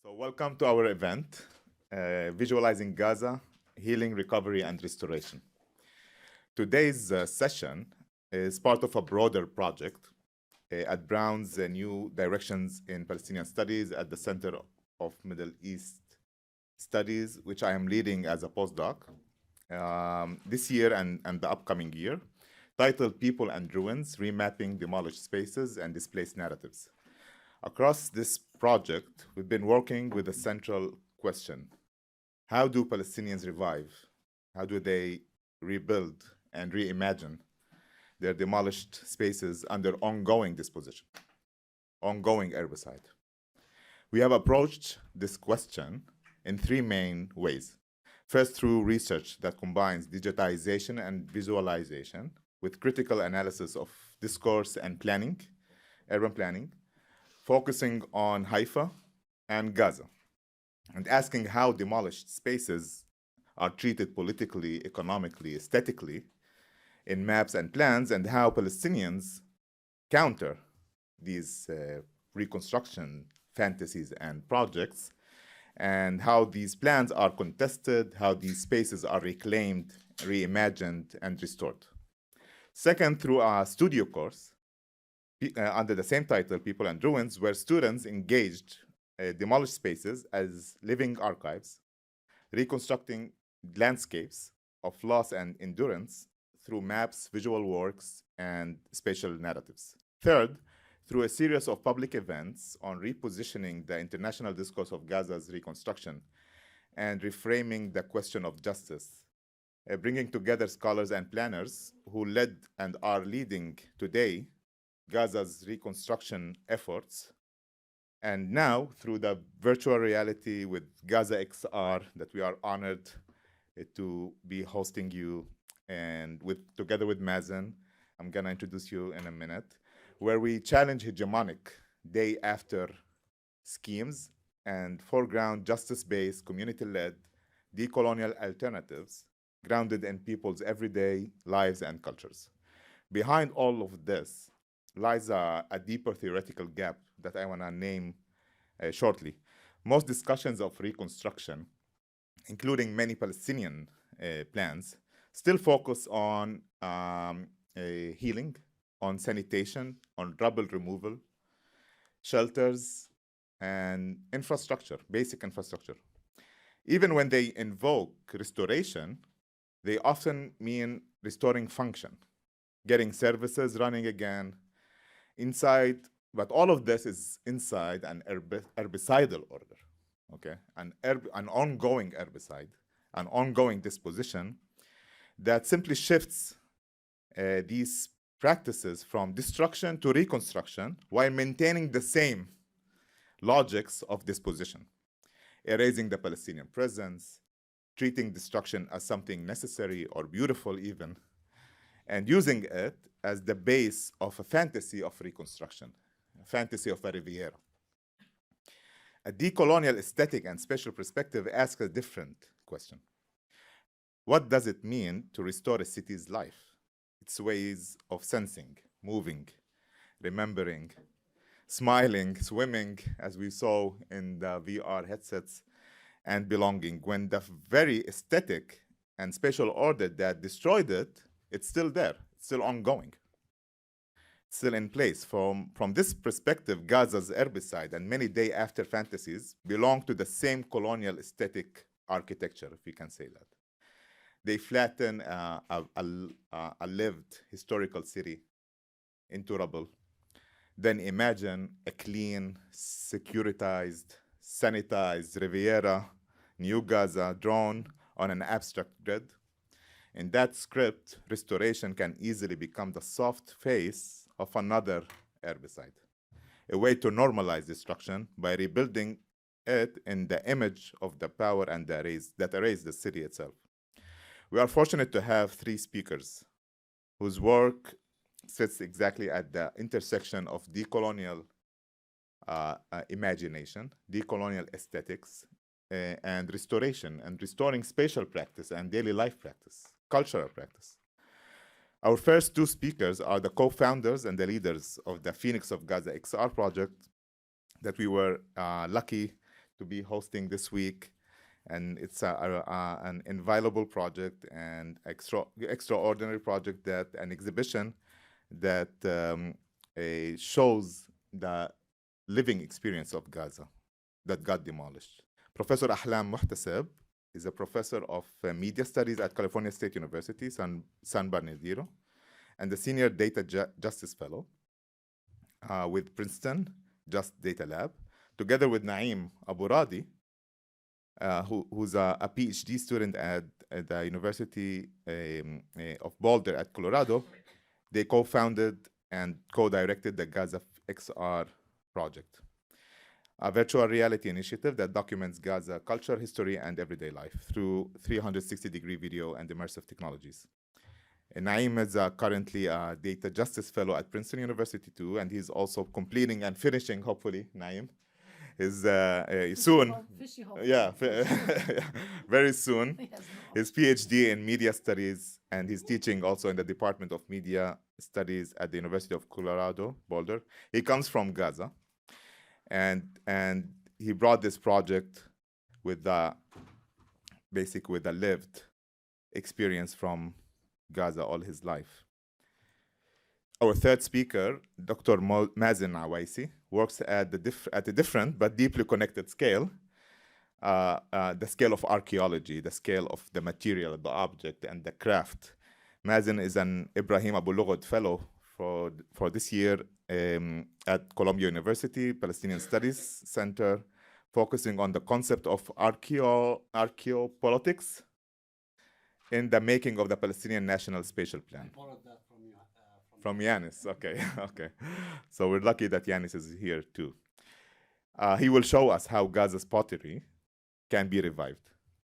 So welcome to our event, Visualizing Gaza, Healing, Recovery, and Restoration. Today's session is part of a broader project at Brown's New Directions in Palestinian Studies at the Center of Middle East Studies, which I am leading as a postdoc this year and the upcoming year, titled People and Ruins, Remapping Demolished Spaces and Displaced Narratives. Across this project, we've been working with a central question. How do Palestinians revive? How do they rebuild and reimagine their demolished spaces under ongoing disposition, ongoing herbicide? We have approached this question in three main ways. First, through research that combines digitization and visualization with critical analysis of discourse and planning, urban planning, focusing on Haifa and Gaza, and asking how demolished spaces are treated politically, economically, aesthetically in maps and plans, and how Palestinians counter these reconstruction fantasies and projects, and how these plans are contested, how these spaces are reclaimed, reimagined, and restored. Second, through a studio course under the same title, People and Ruins, where students engaged demolished spaces as living archives, reconstructing landscapes of loss and endurance through maps, visual works, and spatial narratives. Third, through a series of public events on repositioning the international discourse of Gaza's reconstruction and reframing the question of justice, bringing together scholars and planners who led and are leading today Gaza's reconstruction efforts, and now through the virtual reality with Gaza XR that we are honored to be hosting you, and together with Mazen, I'm gonna introduce you in a minute, where we challenge hegemonic day after schemes and foreground justice-based, community-led, decolonial alternatives grounded in people's everyday lives and cultures. Behind all of this lies a deeper theoretical gap that I want to name shortly. Most discussions of reconstruction, including many Palestinian plans, still focus on healing, on sanitation, on rubble removal, shelters, and infrastructure, basic infrastructure. Even when they invoke restoration, they often mean restoring function, getting services running again, inside, but all of this is inside an herbicidal order, okay? An ongoing herbicide, an ongoing disposition that simply shifts these practices from destruction to reconstruction while maintaining the same logics of disposition, erasing the Palestinian presence, treating destruction as something necessary or beautiful even, and using it as the base of a fantasy of reconstruction, a fantasy of a Riviera. A decolonial aesthetic and spatial perspective asks a different question. What does it mean to restore a city's life, its ways of sensing, moving, remembering, smiling, swimming, as we saw in the VR headsets, and belonging, when the very aesthetic and spatial order that destroyed it, it's still there, it's still ongoing, it's still in place. From this perspective, Gaza's herbicide and many day after fantasies belong to the same colonial aesthetic architecture, if we can say that. They flatten a lived historical city into rubble, then imagine a clean, securitized, sanitized Riviera, New Gaza, drawn on an abstract grid. In that script, restoration can easily become the soft face of another herbicide, a way to normalize destruction by rebuilding it in the image of the power and that erased the city itself. We are fortunate to have three speakers whose work sits exactly at the intersection of decolonial imagination, decolonial aesthetics, and restoration, and restoring spatial practice and daily life practice, cultural practice. Our first two speakers are the co-founders and the leaders of the Phoenix of Gaza XR project that we were lucky to be hosting this week. And it's an invaluable project and extraordinary project, that an exhibition that shows the living experience of Gaza that got demolished. Professor Ahlam Muhtaseb is a professor of media studies at California State University, San Bernardino, and the senior data justice fellow with Princeton Just Data Lab, together with Naim Abu Raddi, who's a PhD student at the University of Boulder at Colorado. They co-founded and co-directed the Gaza XR project, a virtual reality initiative that documents Gaza culture, history, and everyday life through 360-degree video and immersive technologies. And Naim is currently a data justice fellow at Princeton University too, and he's also completing and finishing, hopefully, Naim, his soon, yeah, very soon, his PhD in media studies, and he's teaching also in the Department of Media Studies at the University of Colorado, Boulder. He comes from Gaza, and he brought this project with the with a lived experience from Gaza all his life. Our third speaker, Dr. Mazen Iwaisi, works at a different but deeply connected scale, the scale of archaeology, the scale of the material, the object, and the craft. Mazen is an Ibrahim Abu Lughod Fellow for this year at Columbia University Palestinian Studies Center, focusing on the concept of archaeopolitics in the making of the Palestinian National Spatial Plan. I borrowed that from Yanis, okay, okay. So we're lucky that Yanis is here too. He will show us how Gaza's pottery can be revived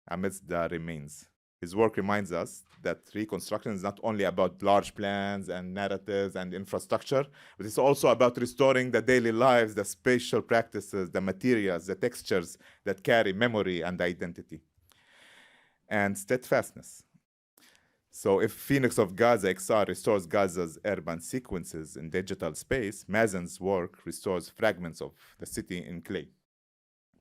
amidst the remains. His work reminds us that reconstruction is not only about large plans and narratives and infrastructure, but it's also about restoring the daily lives, the spatial practices, the materials, the textures that carry memory and identity, and steadfastness. So if Phoenix of Gaza XR restores Gaza's urban sequences in digital space, Mazen's work restores fragments of the city in clay.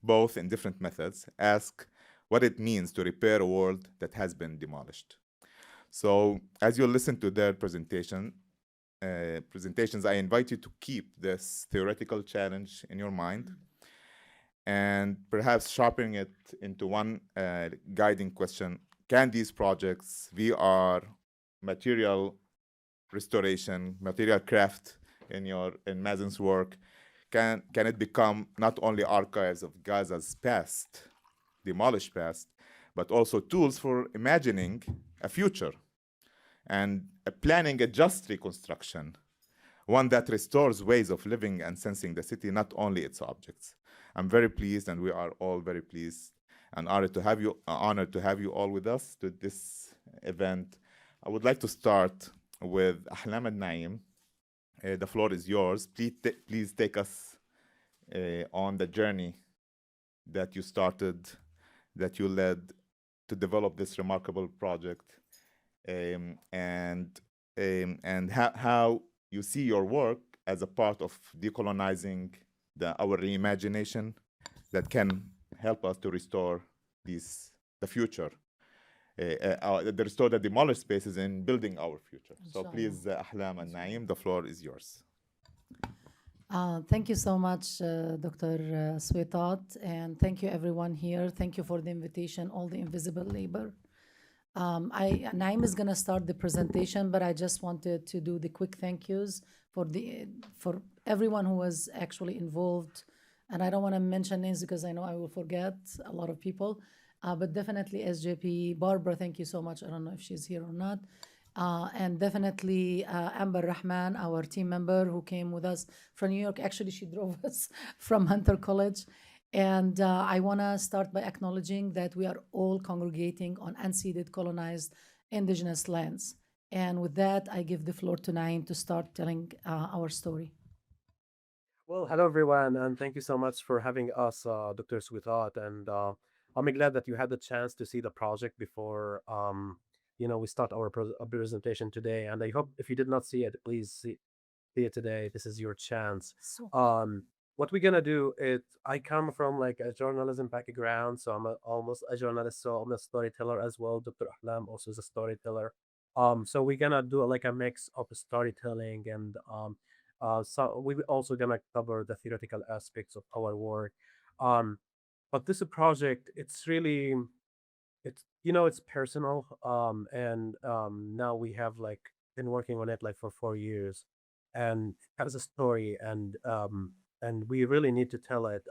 Both in different methods ask what it means to repair a world that has been demolished. So as you listen to their presentations, I invite you to keep this theoretical challenge in your mind and perhaps sharpening it into one guiding question. Can these projects, VR, material restoration, material craft in Mazen's work, can it become not only archives of Gaza's past, demolished past, but also tools for imagining a future and planning a just reconstruction, one that restores ways of living and sensing the city, not only its objects. I'm very pleased, and we are all very pleased and honored to have you all with us to this event. I would like to start with Ahlam and Naim. The floor is yours. Please take us on the journey that you started, that you led to develop this remarkable project, and how you see your work as a part of decolonizing our reimagination that can help us to restore the future, restore the demolished spaces and building our future. So please, Ahlam and Naim, the floor is yours. Thank you so much, Dr. Switat, and thank you everyone here. Thank you for the invitation, all the invisible labor. Naim is going to start the presentation, but I just wanted to do the quick thank yous for everyone who was actually involved. And I don't want to mention names because I know I will forget a lot of people, but definitely SJP, Barbara, thank you so much. I don't know if she's here or not. And definitely Amber Rahman, our team member who came with us from New York. Actually, she drove us from Hunter College. And I want to start by acknowledging that we are all congregating on unceded, colonized, indigenous lands. And with that, I give the floor to Naim to start telling our story. Well, hello everyone, and thank you so much for having us, Dr. Switat. And I'm glad that you had the chance to see the project before, we start our presentation today. And I hope if you did not see it, please see it today. This is your chance. what we're gonna do is I come from like a journalism background, so almost a journalist, so I'm a storyteller as well. Dr. Ahlam also is a storyteller. So we're gonna do like a mix of storytelling and so we also gonna cover the theoretical aspects of our work. Um, but this project, it's really it's it's personal and now we have like been working on it like for 4 years and has a story and we really need to tell it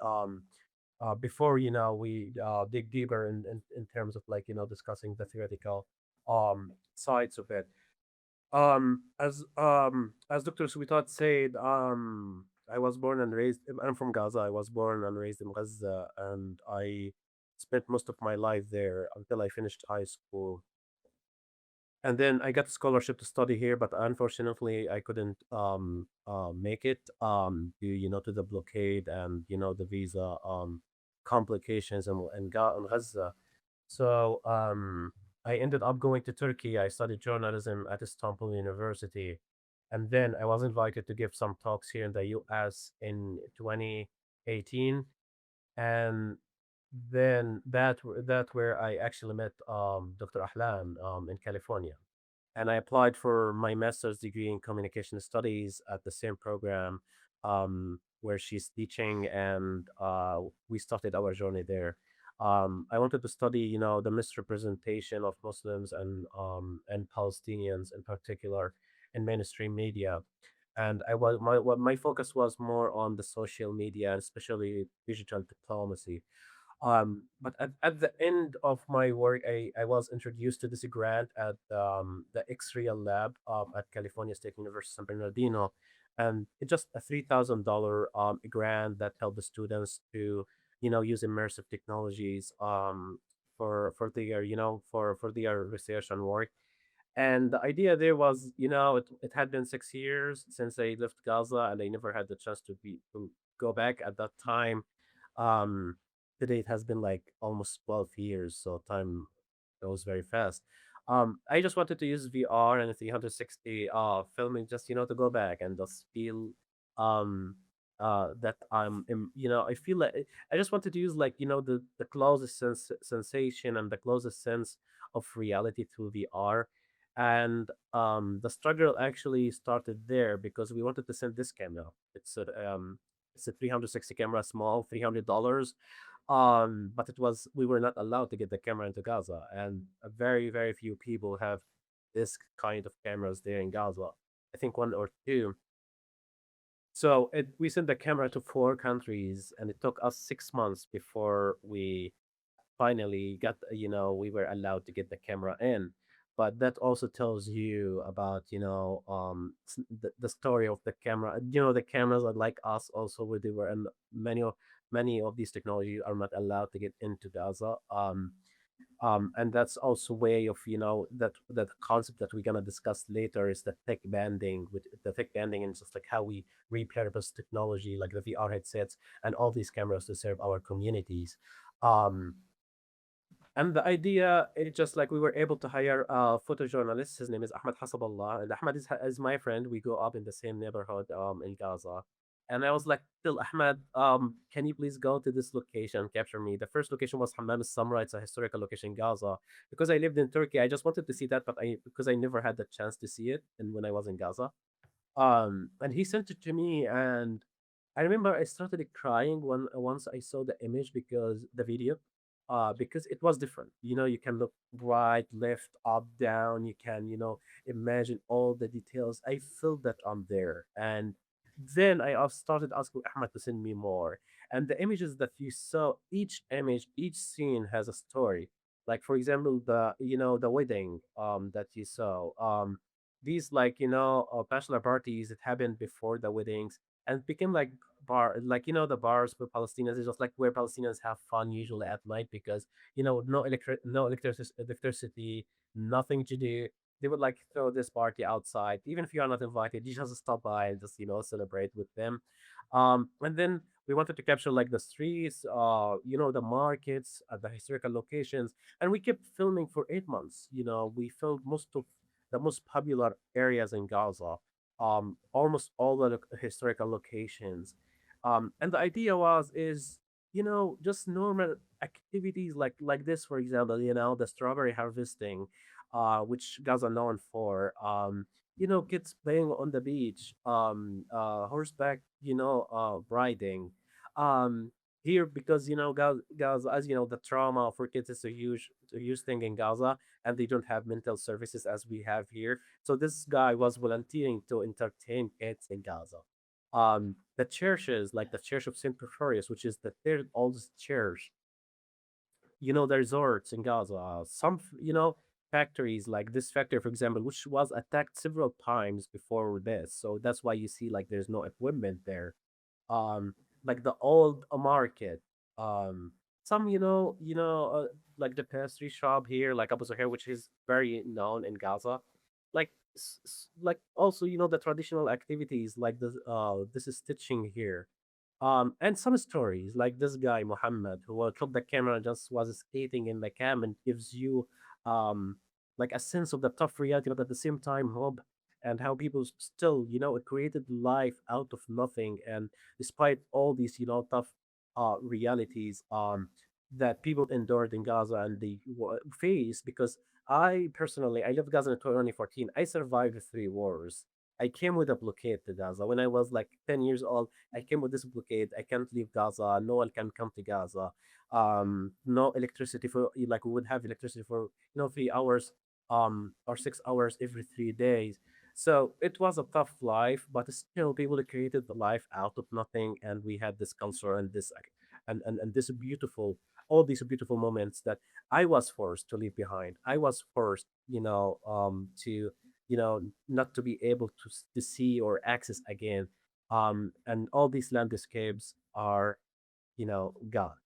before we dig deeper in terms of like discussing the theoretical sides of it. As Dr. Switat said, I was born and raised. I'm from Gaza. I was born and raised in Gaza, and I spent most of my life there until I finished high school. And then I got a scholarship to study here, but unfortunately, I couldn't make it due, to the blockade and the visa complications and Gaza. So I ended up going to Turkey. I studied journalism at Istanbul University, and then I was invited to give some talks here in the U.S. in 2018, and then that where I actually met Dr. Ahlam in California, and I applied for my master's degree in communication studies at the same program where she's teaching, and we started our journey there. I wanted to study, the misrepresentation of Muslims and Palestinians in particular in mainstream media, and I was my focus was more on the social media, and especially digital diplomacy. But at the end of my work, I was introduced to this grant at the X-Real Lab at California State University San Bernardino, and it's just a $3,000 grant that helped the students to use immersive technologies for their for their research and work. And the idea there was, it had been 6 years since I left Gaza, and I never had the chance to go back at that time. Um, Today it has been like almost 12 years, so time goes very fast. I just wanted to use VR and 360 filming just to go back and just feel um that I feel like I just wanted to use like the closest sensation and the closest sense of reality through VR. And the struggle actually started there because we wanted to send this camera. It's a 360 camera, small, $300. But it was we were not allowed to get the camera into Gaza, and a very very few people have this kind of cameras there in Gaza. I think one or two. So we sent the camera to 4 countries, and it took us 6 months before we finally got we were allowed to get the camera in. But that also tells you about the story of the camera. The cameras are like us also, where they were, and many of these technologies are not allowed to get into Gaza. And that's also way of that concept that we're gonna discuss later is the tech banding. With the tech banding and just like how we repurpose technology like the VR headsets and all these cameras to serve our communities. um and the idea is just like we were able to hire a photojournalist. His name is Ahmed Hasaballah. And Ahmed is my friend. We grew up in the same neighborhood in Gaza. And I was like, "Still, Ahmed, can you please go to this location, capture me?" The first location was Hammam al-Samra. It's a historical location in Gaza. Because I lived in Turkey, I just wanted to see that, but because I never had the chance to see it and when I was in Gaza. And he sent it to me, and I remember I started crying once I saw the image, because the video, because it was different. You can look right, left, up, down. You can imagine all the details. I felt that I'm there, and then I started asking Ahmed to send me more. And the images that you saw, each image, each scene has a story. Like for example, the wedding that you saw. These like bachelor parties that happened before the weddings and became like like the bars for Palestinians is just like where Palestinians have fun usually at night, because no electricity, nothing to do. They would like throw this party outside. Even if you are not invited, you just stop by and just celebrate with them. And then we wanted to capture like the streets, the markets, the historical locations, and we kept filming for 8 months. We filmed most of the most popular areas in Gaza, almost all the historical locations. And the idea was is just normal activities like this, for example, the strawberry harvesting, which Gaza known for. Kids playing on the beach, horseback, riding. Um, Here, because Gaza, as you know, the trauma for kids is a huge thing in Gaza, and they don't have mental services as we have here. So this guy was volunteering to entertain kids in Gaza. The churches, like the Church of Saint Porphyrius, which is the third oldest church, the resorts in Gaza, factories, like this factory, for example, which was attacked several times before this. So that's why you see like there's no equipment there. Um, like the old market, some, like the pastry shop here, like Abu Zuhair, which is very known in Gaza. Like, like also, the traditional activities like this is stitching here, and some stories like this guy Muhammad who took the camera and just was skating in the cam and gives you um like a sense of the tough reality, but at the same time hope, and how people still created life out of nothing, and despite all these tough realities that people endured in Gaza and they faced. Because I personally, I left Gaza in 2014. I survived 3 wars. I came with a blockade to Gaza when I was like 10 years old. I came with this blockade. I can't leave Gaza. No one can come to Gaza. No electricity for, like, we would have electricity for 3 hours, or 6 hours every 3 days. So it was a tough life, but still people created the life out of nothing, and we had this culture and this and this beautiful, all these beautiful moments that I was forced to leave behind. I was forced, to not to be able to see or access again. And all these landscapes are gone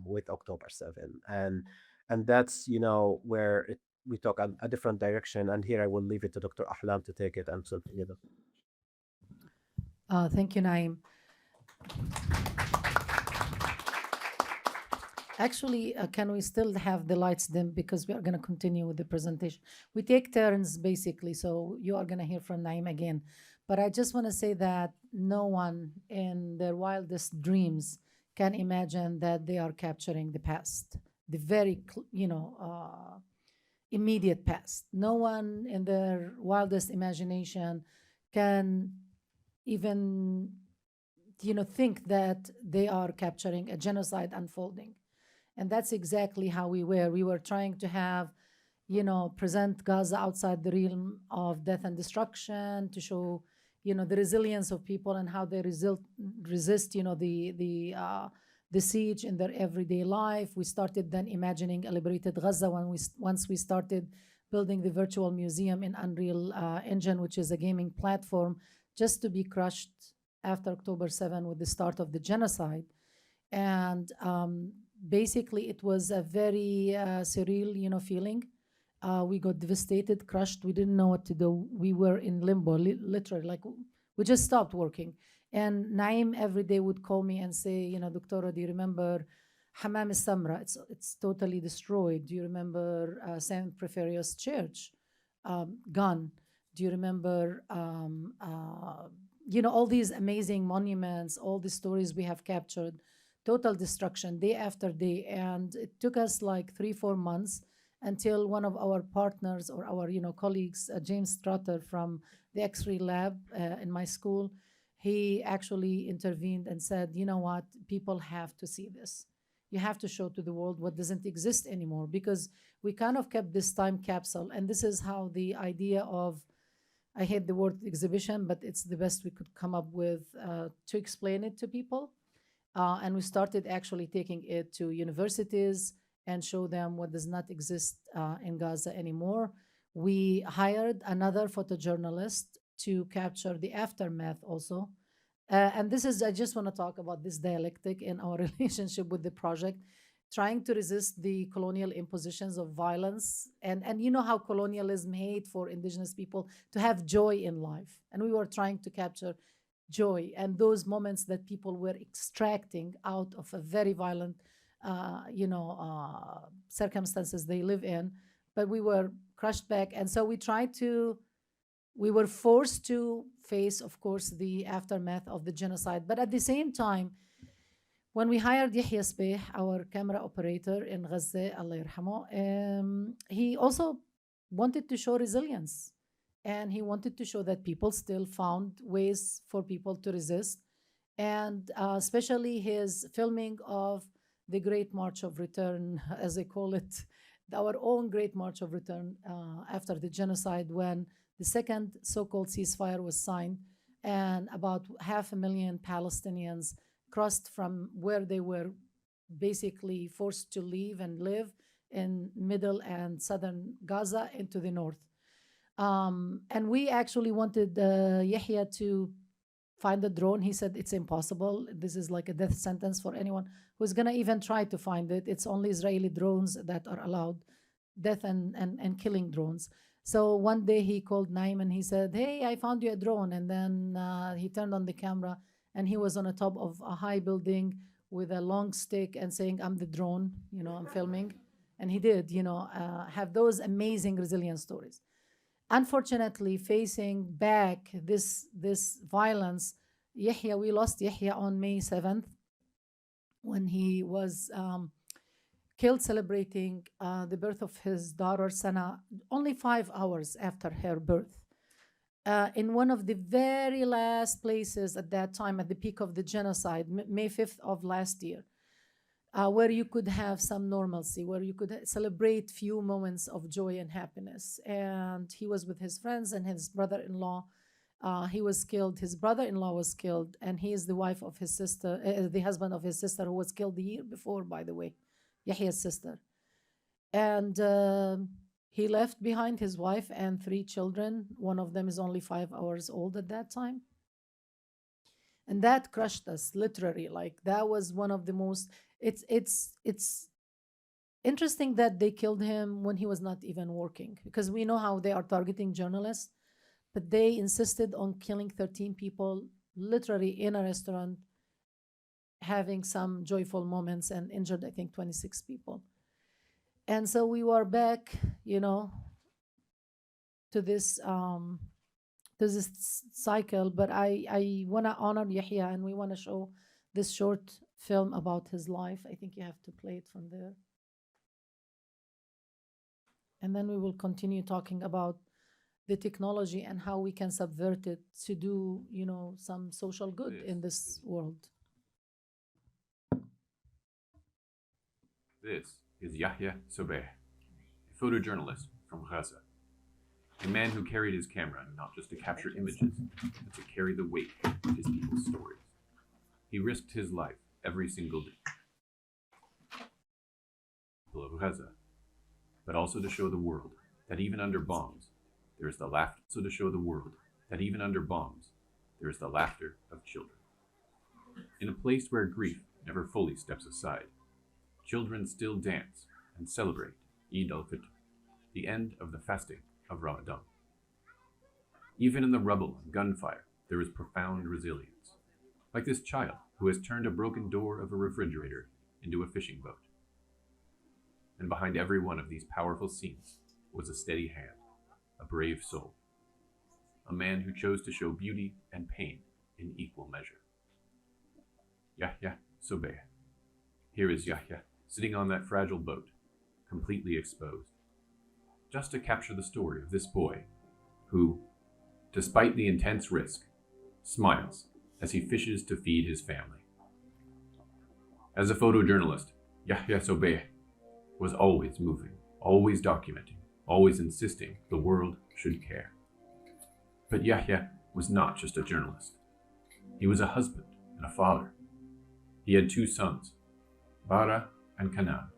with October 7, and that's where we talk a different direction. And here I will leave it to Dr. Ahlam to take it and so together. Thank you, Naim. Actually, can we still have the lights dim because we are going to continue with the presentation? We take turns basically, so you are going to hear from Naim again. But I just want to say that no one in their wildest dreams can imagine that they are capturing the past, the very, immediate past. No one in their wildest imagination can even, think that they are capturing a genocide unfolding. And that's exactly how we were. We were trying to have, present Gaza outside the realm of death and destruction, to show, the resilience of people and how they resist, the siege in their everyday life. We started then imagining a liberated Gaza when once we started building the virtual museum in Unreal Engine, which is a gaming platform, just to be crushed after October 7 with the start of the genocide. And basically it was a very surreal feeling. We got devastated, crushed. We didn't know what to do. We were in limbo, literally, like we just stopped working. And Naim every day would call me and say, Doctora, do you remember Hammam Samra? It's totally destroyed. Do you remember Saint Preferius Church? Gone. Do you remember all these amazing monuments, all the stories we have captured? Total destruction day after day. And it took us like 3-4 months until one of our partners or our colleagues, James Strutter from the X-ray lab in my school, he actually intervened and said, you know what, people have to see this. You have to show to the world what doesn't exist anymore, because we kind of kept this time capsule. And this is how the idea of, I hate the word exhibition, but it's the best we could come up with to explain it to people. And we started actually taking it to universities and show them what does not exist in Gaza anymore. We hired another photojournalist to capture the aftermath also. And this is, I just want to talk about this dialectic in our relationship with the project, trying to resist the colonial impositions of violence. And you know how colonialism hate for indigenous people to have joy in life. And we were trying to capture joy and those moments that people were extracting out of a very violent circumstances they live in, but we were crushed back. And so we tried to we were forced to face, of course, the aftermath of the genocide. But at the same time, when we hired Yahya Sbeh, our camera operator in Gaza, Allah yarhamo, he also wanted to show resilience. And he wanted to show that people still found ways for people to resist. And especially his filming of the Great March of Return, as they call it, our own Great March of Return after the genocide, when the second so-called ceasefire was signed, and about 500,000 Palestinians crossed from where they were basically forced to leave and live in middle and southern Gaza into the north. And we actually wanted Yahya to find the drone. He said it's impossible. This is like a death sentence for anyone who's going to even try to find it. It's only Israeli drones that are allowed, death and killing drones. So one day he called Naim and he said, hey, I found you a drone. And then he turned on the camera and he was on the top of a high building with a long stick and saying, I'm the drone, I'm filming. And he did, have those amazing resilience stories. Unfortunately, facing back this violence, we lost Yahya on May 7th when he was killed celebrating the birth of his daughter Sana, only 5 hours after her birth. In one of the very last places at that time, at the peak of the genocide, May 5th of last year, where you could have some normalcy, where you could celebrate few moments of joy and happiness. And he was with his friends and his brother-in-law. He was killed. His brother-in-law was killed, and he is the wife of his sister, the husband of his sister, who was killed the year before, by the way, Yahya's sister. And he left behind his wife and 3 children. One of them is only 5 hours old at that time. And that crushed us, literally. Like, that was one of the most... It's interesting that they killed him when he was not even working, because we know how they are targeting journalists, but they insisted on killing 13 people, literally in a restaurant, having some joyful moments, and injured, I think, 26 people. And so we were back, to this cycle. But I want to honor Yahya, and we want to show this short film about his life. I think you have to play it from there. And then we will continue talking about the technology and how we can subvert it to do, some social good in this world. This is Yahya Sobeh, a photojournalist from Gaza. A man who carried his camera not just to capture images, but to carry the weight of his people's stories. He risked his life every single day. Of Gaza, but also to show the world that even under bombs, there is the laughter. So to show the world that even under bombs, there is the laughter of children. In a place where grief never fully steps aside, children still dance and celebrate Eid al-Fitr, the end of the fasting of Ramadan. Even in the rubble and gunfire, there is profound resilience, like this child who has turned a broken door of a refrigerator into a fishing boat. And behind every one of these powerful scenes was a steady hand, a brave soul, a man who chose to show beauty and pain in equal measure. Yahya Sobeh. Here is Yahya, sitting on that fragile boat, completely exposed, just to capture the story of this boy who, despite the intense risk, smiles as he fishes to feed his family. As a photojournalist, Yahya Sobeh was always moving, always documenting, always insisting the world should care. But Yahya was not just a journalist. He was a husband and a father. He had 2 sons, Bara and Kanan,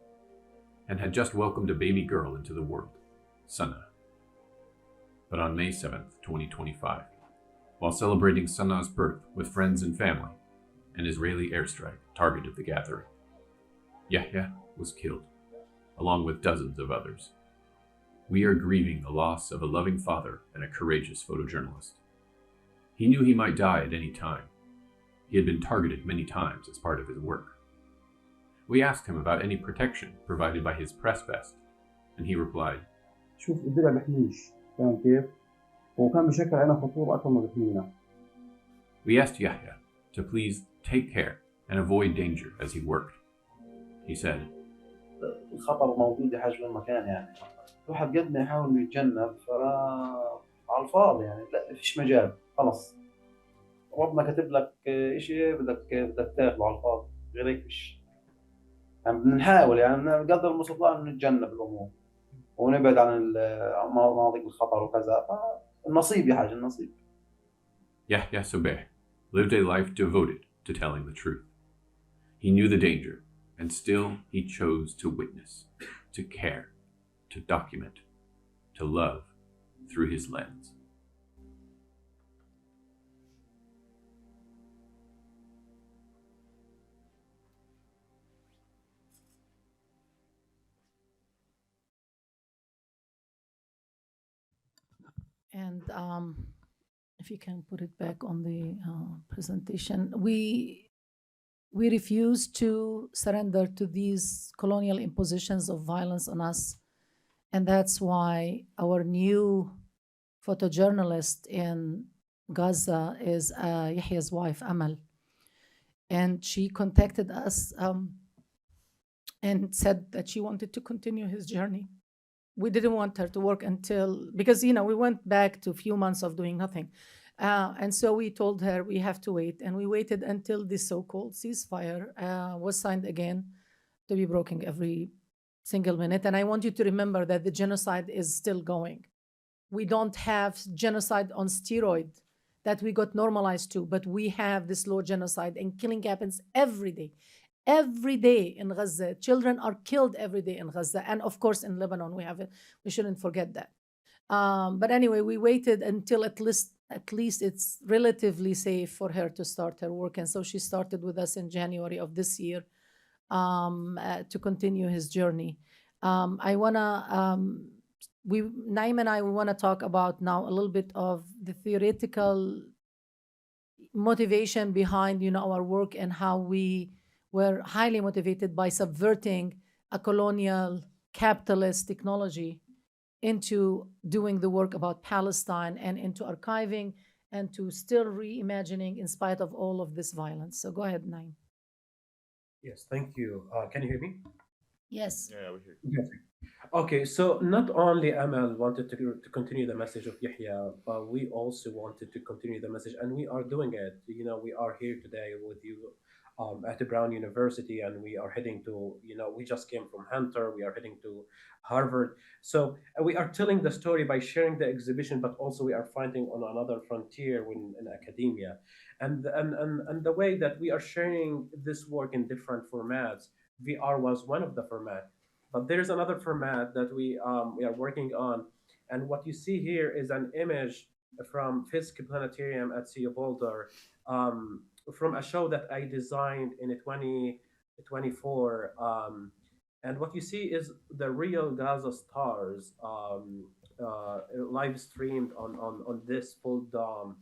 and had just welcomed a baby girl into the world, Sana. But on May 7th, 2025, while celebrating Sana's birth with friends and family, an Israeli airstrike targeted the gathering. Yahya was killed, along with dozens of others. We are grieving the loss of a loving father and a courageous photojournalist. He knew he might die at any time. He had been targeted many times as part of his work. We asked him about any protection provided by his press vest, and he replied, شوف الدرع محميش، فاهم كيف؟ وكان بشكل علينا خطورة أكبر ما بيحمينا. We asked Yahya to please take care and avoid danger as he worked. He said, الخطر موجود يحاج في المكان يعني. الواحد قد ما يحاول إنه يتجنب على الفاضي يعني لا فيش مجال خلص. ربنا كاتب لك إشي بدك تاخذه على الفاضي غير هيك فيش. يعني بنحاول يعني بقدر المستطاع إنه نتجنب الأمور ونبعد عن مناطق الخطر وكذا. النصيب يا حاج النصيب. Yahya Sobeh lived a life devoted to telling the truth. He knew the danger, and still he chose to witness, to care, to document, to love through his lens. And if you can put it back on the presentation, we refuse to surrender to these colonial impositions of violence on us. And that's why our new photojournalist in Gaza is Yahya's wife, Amal. And she contacted us and said that she wanted to continue his journey. We didn't want her to work until, because, we went back to a few months of doing nothing. And so we told her we have to wait. And we waited until this so-called ceasefire was signed again, to be broken every single minute. And I want you to remember that the genocide is still going. We don't have genocide on steroid that we got normalized to, but we have this slow genocide, and killing happens every day. Every day in Gaza, children are killed every day in Gaza, and of course in Lebanon we have it. We shouldn't forget that. But anyway, we waited until at least it's relatively safe for her to start her work, and so she started with us in January of this year to continue his journey. I wanna Naim and I wanna talk about now a little bit of the theoretical motivation behind our work and how we were highly motivated by subverting a colonial capitalist technology into doing the work about Palestine and into archiving and to still reimagining in spite of all of this violence. So go ahead, Naim. Yes, thank you. Can you hear me? Yes. Yeah, we hear. Yes. Okay, so not only Amal wanted to continue the message of Yahya, but we also wanted to continue the message, and we are doing it. We are here today with you at the Brown University, and we are heading to, we just came from Hunter, we are heading to Harvard. So we are telling the story by sharing the exhibition, but also we are finding on another frontier in academia. And the way that we are sharing this work in different formats, VR was one of the formats. But there's another format that we are working on. And what you see here is an image from Fisk Planetarium at Sea Boulder from a show that I designed in 2024. And what you see is the real Gaza stars live streamed on this full dome.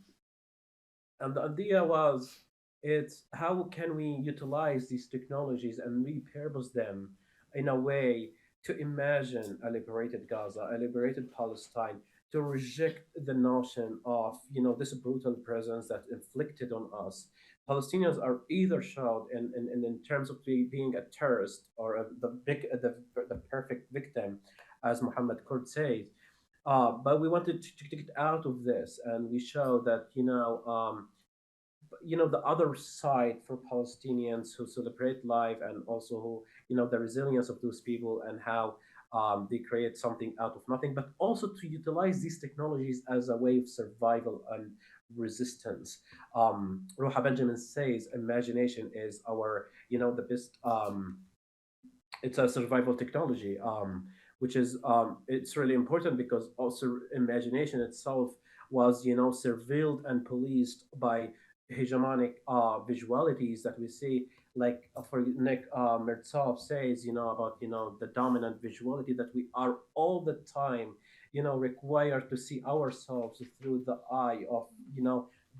And the idea was, it's how can we utilize these technologies and repurpose them in a way to imagine a liberated Gaza, a liberated Palestine, to reject the notion of this brutal presence that inflicted on us. Palestinians are either showed in terms of being a terrorist or the perfect victim, as Muhammad Kurd says. But we wanted to get out of this, and we show that the other side for Palestinians who celebrate life, and also who the resilience of those people, and how they create something out of nothing, but also to utilize these technologies as a way of survival and resistance. Ruha Benjamin says imagination is our the best it's a survival technology, which is it's really important because also imagination itself was surveilled and policed by hegemonic visualities that we see, like for Nick Mertzov says about the dominant visuality that we are all the time required to see ourselves through the eye of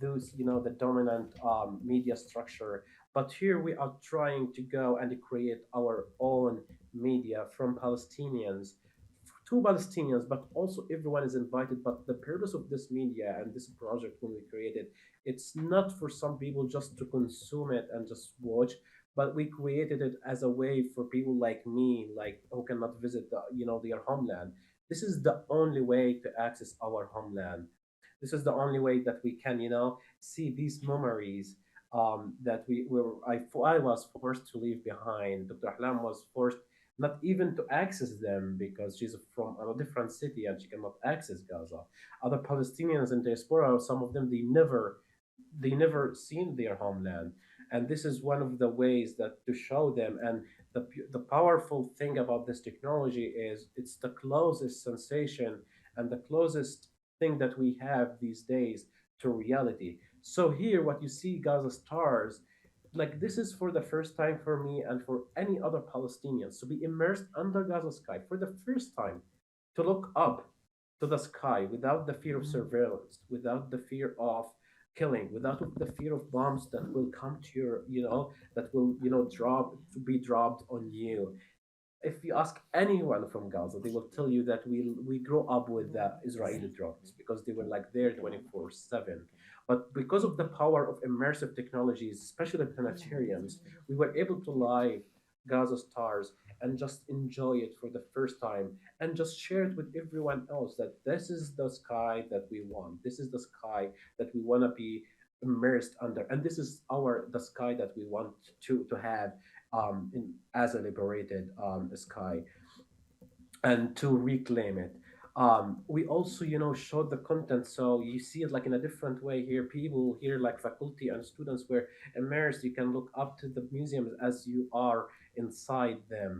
those the dominant media structure. But here we are trying to go and create our own media from Palestinians to Palestinians, but also everyone is invited. But the purpose of this media and this project, when we created, it's not for some people just to consume it and just watch, but we created it as a way for people like me, like who cannot visit their homeland. This is the only way to access our homeland. This is the only way that we can, see these memories that I was forced to leave behind. Dr. Ahlam was forced not even to access them because she's from a different city and she cannot access Gaza. Other Palestinians in diaspora, some of them, they never seen their homeland, and this is one of the ways that to show them. And the powerful thing about this technology is it's the closest sensation and the closest thing that we have these days to reality. So here, what you see, Gaza stars, like this is for the first time for me and for any other Palestinians to be immersed under Gaza sky for the first time, to look up to the sky without the fear of surveillance, without the fear of killing, without the fear of bombs that will come to your, that will, be dropped on you. If you ask anyone from Gaza, they will tell you that we grew up with the Israeli drones because they were like there 24/7. But because of the power of immersive technologies, especially planetariums, we were able to live Gaza stars and just enjoy it for the first time and just share it with everyone else that this is the sky that we want. This is the sky that we want to be immersed under, and this is the sky that we want to have as a liberated sky, and to reclaim it. We also, showed the content, so you see it like in a different way here. People here, like faculty and students, were immersed. You can look up to the museums as you are inside them.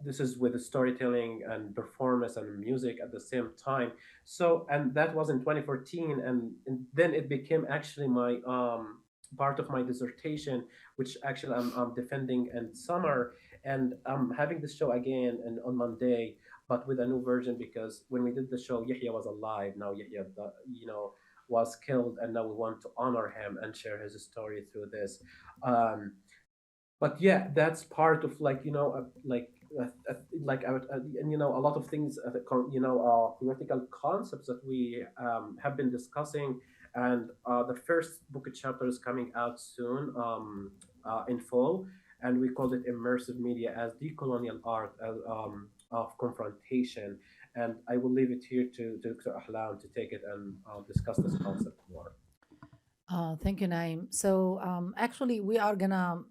This is with the storytelling and performance and music at the same time. So, and that was in 2014, and then it became actually my part of my dissertation, which actually I'm defending in summer, and I'm having this show again and on Monday, but with a new version because when we did the show, Yahya was alive. Now Yahya, was killed, and now we want to honor him and share his story through this. Um, but yeah, that's part of and a lot of things, theoretical concepts that we have been discussing. And the first book chapter is coming out soon, in fall, and we called it immersive media as decolonial art of confrontation. And I will leave it here to Dr. Ahlam to take it and discuss this concept more. Thank you, Naim. So actually, we are gonna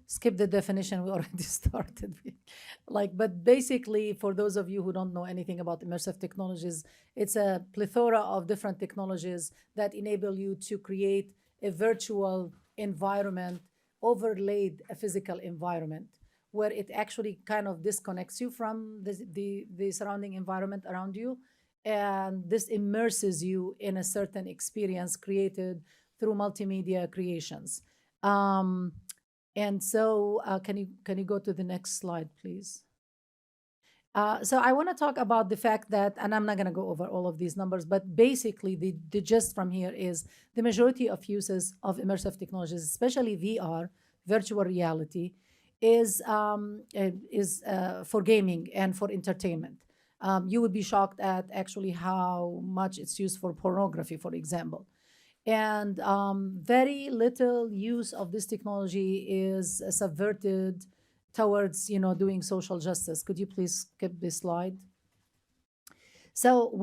skip the definition we already started with. But basically, for those of you who don't know anything about immersive technologies, it's a plethora of different technologies that enable you to create a virtual environment overlaid a physical environment where it actually kind of disconnects you from the surrounding environment around you. And this immerses you in a certain experience created through multimedia creations. And so can you go to the next slide, please? So I want to talk about the fact that, and I'm not going to go over all of these numbers, but basically the gist from here is the majority of uses of immersive technologies, especially VR, virtual reality, is for gaming and for entertainment. You would be shocked at actually how much it's used for pornography, for example. And very little use of this technology is subverted towards, doing social justice. Could you please skip this slide? So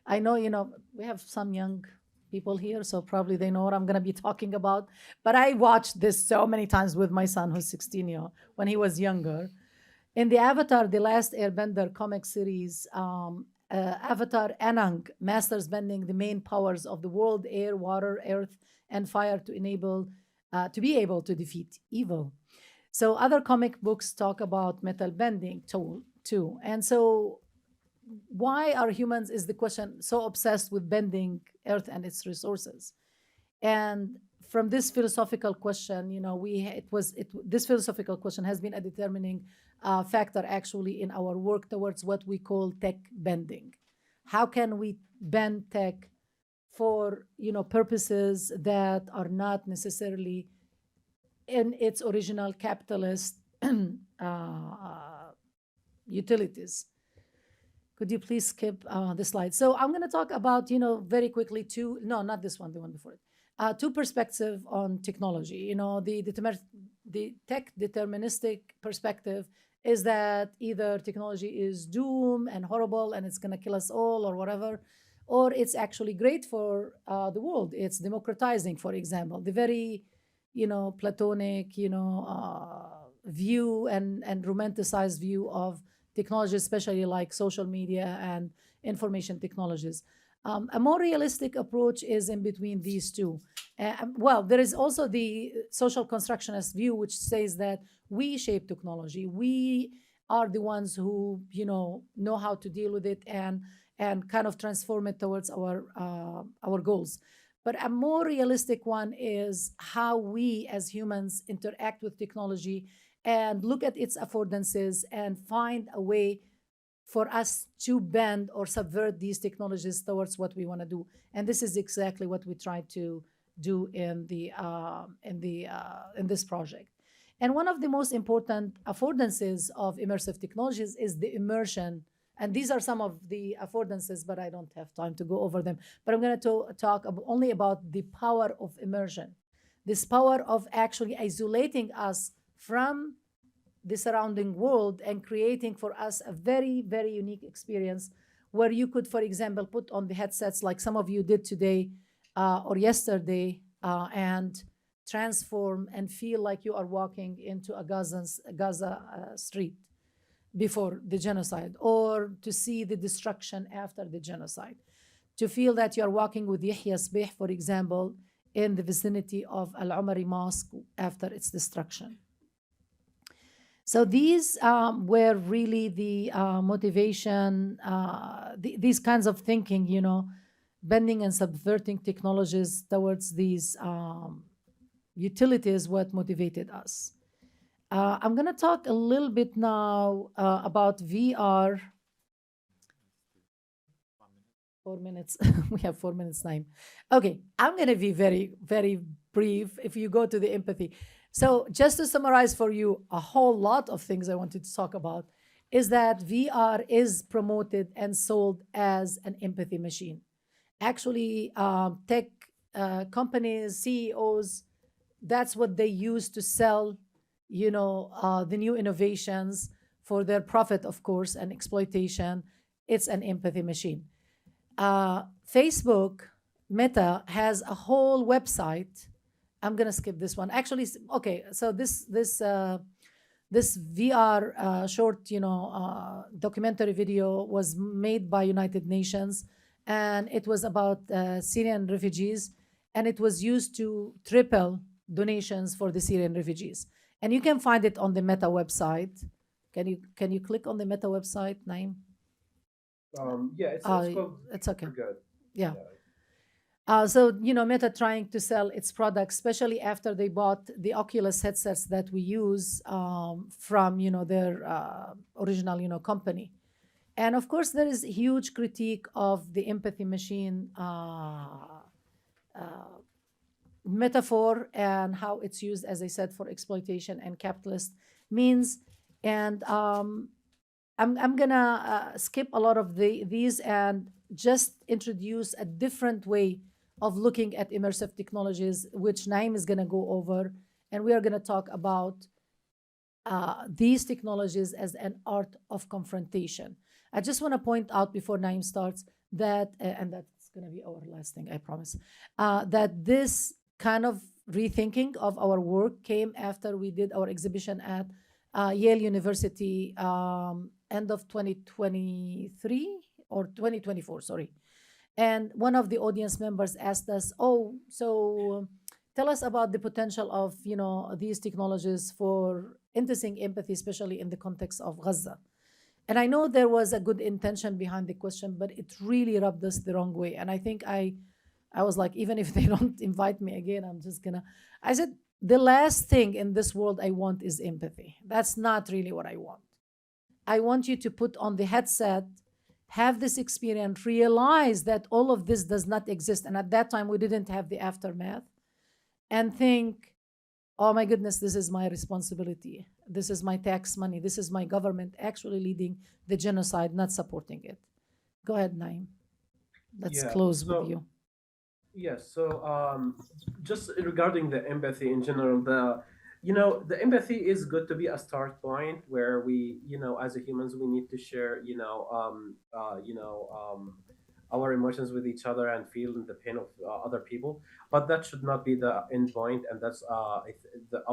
I know, we have some young people here, so probably they know what I'm going to be talking about. But I watched this so many times with my son, who's 16 when he was younger. In the Avatar, The Last Airbender comic series, Avatar Anang masters bending the main powers of the world, air, water, earth, and fire to be able to defeat evil. So other comic books talk about metal bending too. And so why are humans, is the question, so obsessed with bending earth and its resources? And from this philosophical question, this philosophical question has been a determining factor actually in our work towards what we call tech bending. How can we bend tech for purposes that are not necessarily in its original capitalist utilities? Could you please skip the slide? So I'm going to talk about, very quickly no, not this one, the one before it. Two perspectives on technology. The tech deterministic perspective is that either technology is doom and horrible and it's going to kill us all or whatever, or it's actually great for the world. It's democratizing, for example. The very, platonic, view and romanticized view of technology, especially like social media and information technologies. A more realistic approach is in between these two. Well, there is also the social constructionist view, which says that we shape technology. We are the ones who, know how to deal with it and kind of transform it towards our goals. But a more realistic one is how we as humans interact with technology and look at its affordances and find a way for us to bend or subvert these technologies towards what we want to do. And this is exactly what we try to do in this project. And one of the most important affordances of immersive technologies is the immersion. And these are some of the affordances, but I don't have time to go over them. But I'm going to talk only about the power of immersion, this power of actually isolating us from the surrounding world and creating for us a very, very unique experience where you could, for example, put on the headsets like some of you did today or yesterday and transform and feel like you are walking into a Gaza street before the genocide, or to see the destruction after the genocide, to feel that you are walking with Yahya Sbih, for example, in the vicinity of Al-Umari Mosque after its destruction. So these were really the motivation, these kinds of thinking, bending and subverting technologies towards these utilities, what motivated us. I'm going to talk a little bit now about VR. 4 minutes. We have 4 minutes time. Okay, I'm going to be very, very brief if you go to the empathy. So just to summarize for you, a whole lot of things I wanted to talk about is that VR is promoted and sold as an empathy machine. Actually, tech companies, CEOs, that's what they use to sell, the new innovations for their profit, of course, and exploitation. It's an empathy machine. Facebook, Meta, has a whole website. I'm gonna skip this one. Actually, okay. So this VR short, documentary video was made by United Nations, and it was about Syrian refugees, and it was used to triple donations for the Syrian refugees. And you can find it on the Meta website. Can you click on the Meta website, Naim? Yeah, it's called. It's okay. We're good. Yeah. So, Meta trying to sell its products, especially after they bought the Oculus headsets that we use from, their original, company. And of course, there is huge critique of the empathy machine metaphor and how it's used, as I said, for exploitation and capitalist means. And I'm gonna skip a lot of these and just introduce a different way of looking at immersive technologies, which Naim is gonna go over, and we are gonna talk about these technologies as an art of confrontation. I just want to point out before Naim starts that, and that's gonna be our last thing, I promise, that this kind of rethinking of our work came after we did our exhibition at Yale University end of 2023 or 2024, sorry. And one of the audience members asked us, so tell us about the potential of, these technologies for inducing empathy, especially in the context of Gaza. And I know there was a good intention behind the question, but it really rubbed us the wrong way. And I think I was like, even if they don't invite me again, I said, the last thing in this world I want is empathy. That's not really what I want. I want you to put on the headset, have this experience, realize that all of this does not exist. And at that time, we didn't have the aftermath, and think, oh my goodness, this is my responsibility. This is my tax money. This is my government actually leading the genocide, not supporting it. Go ahead, Naim. Let's Yeah. close with So you. yes. So just regarding the empathy in general, the empathy is good to be a start point where we, as a humans, we need to share, our emotions with each other and feel the pain of other people. But that should not be the end point, and that's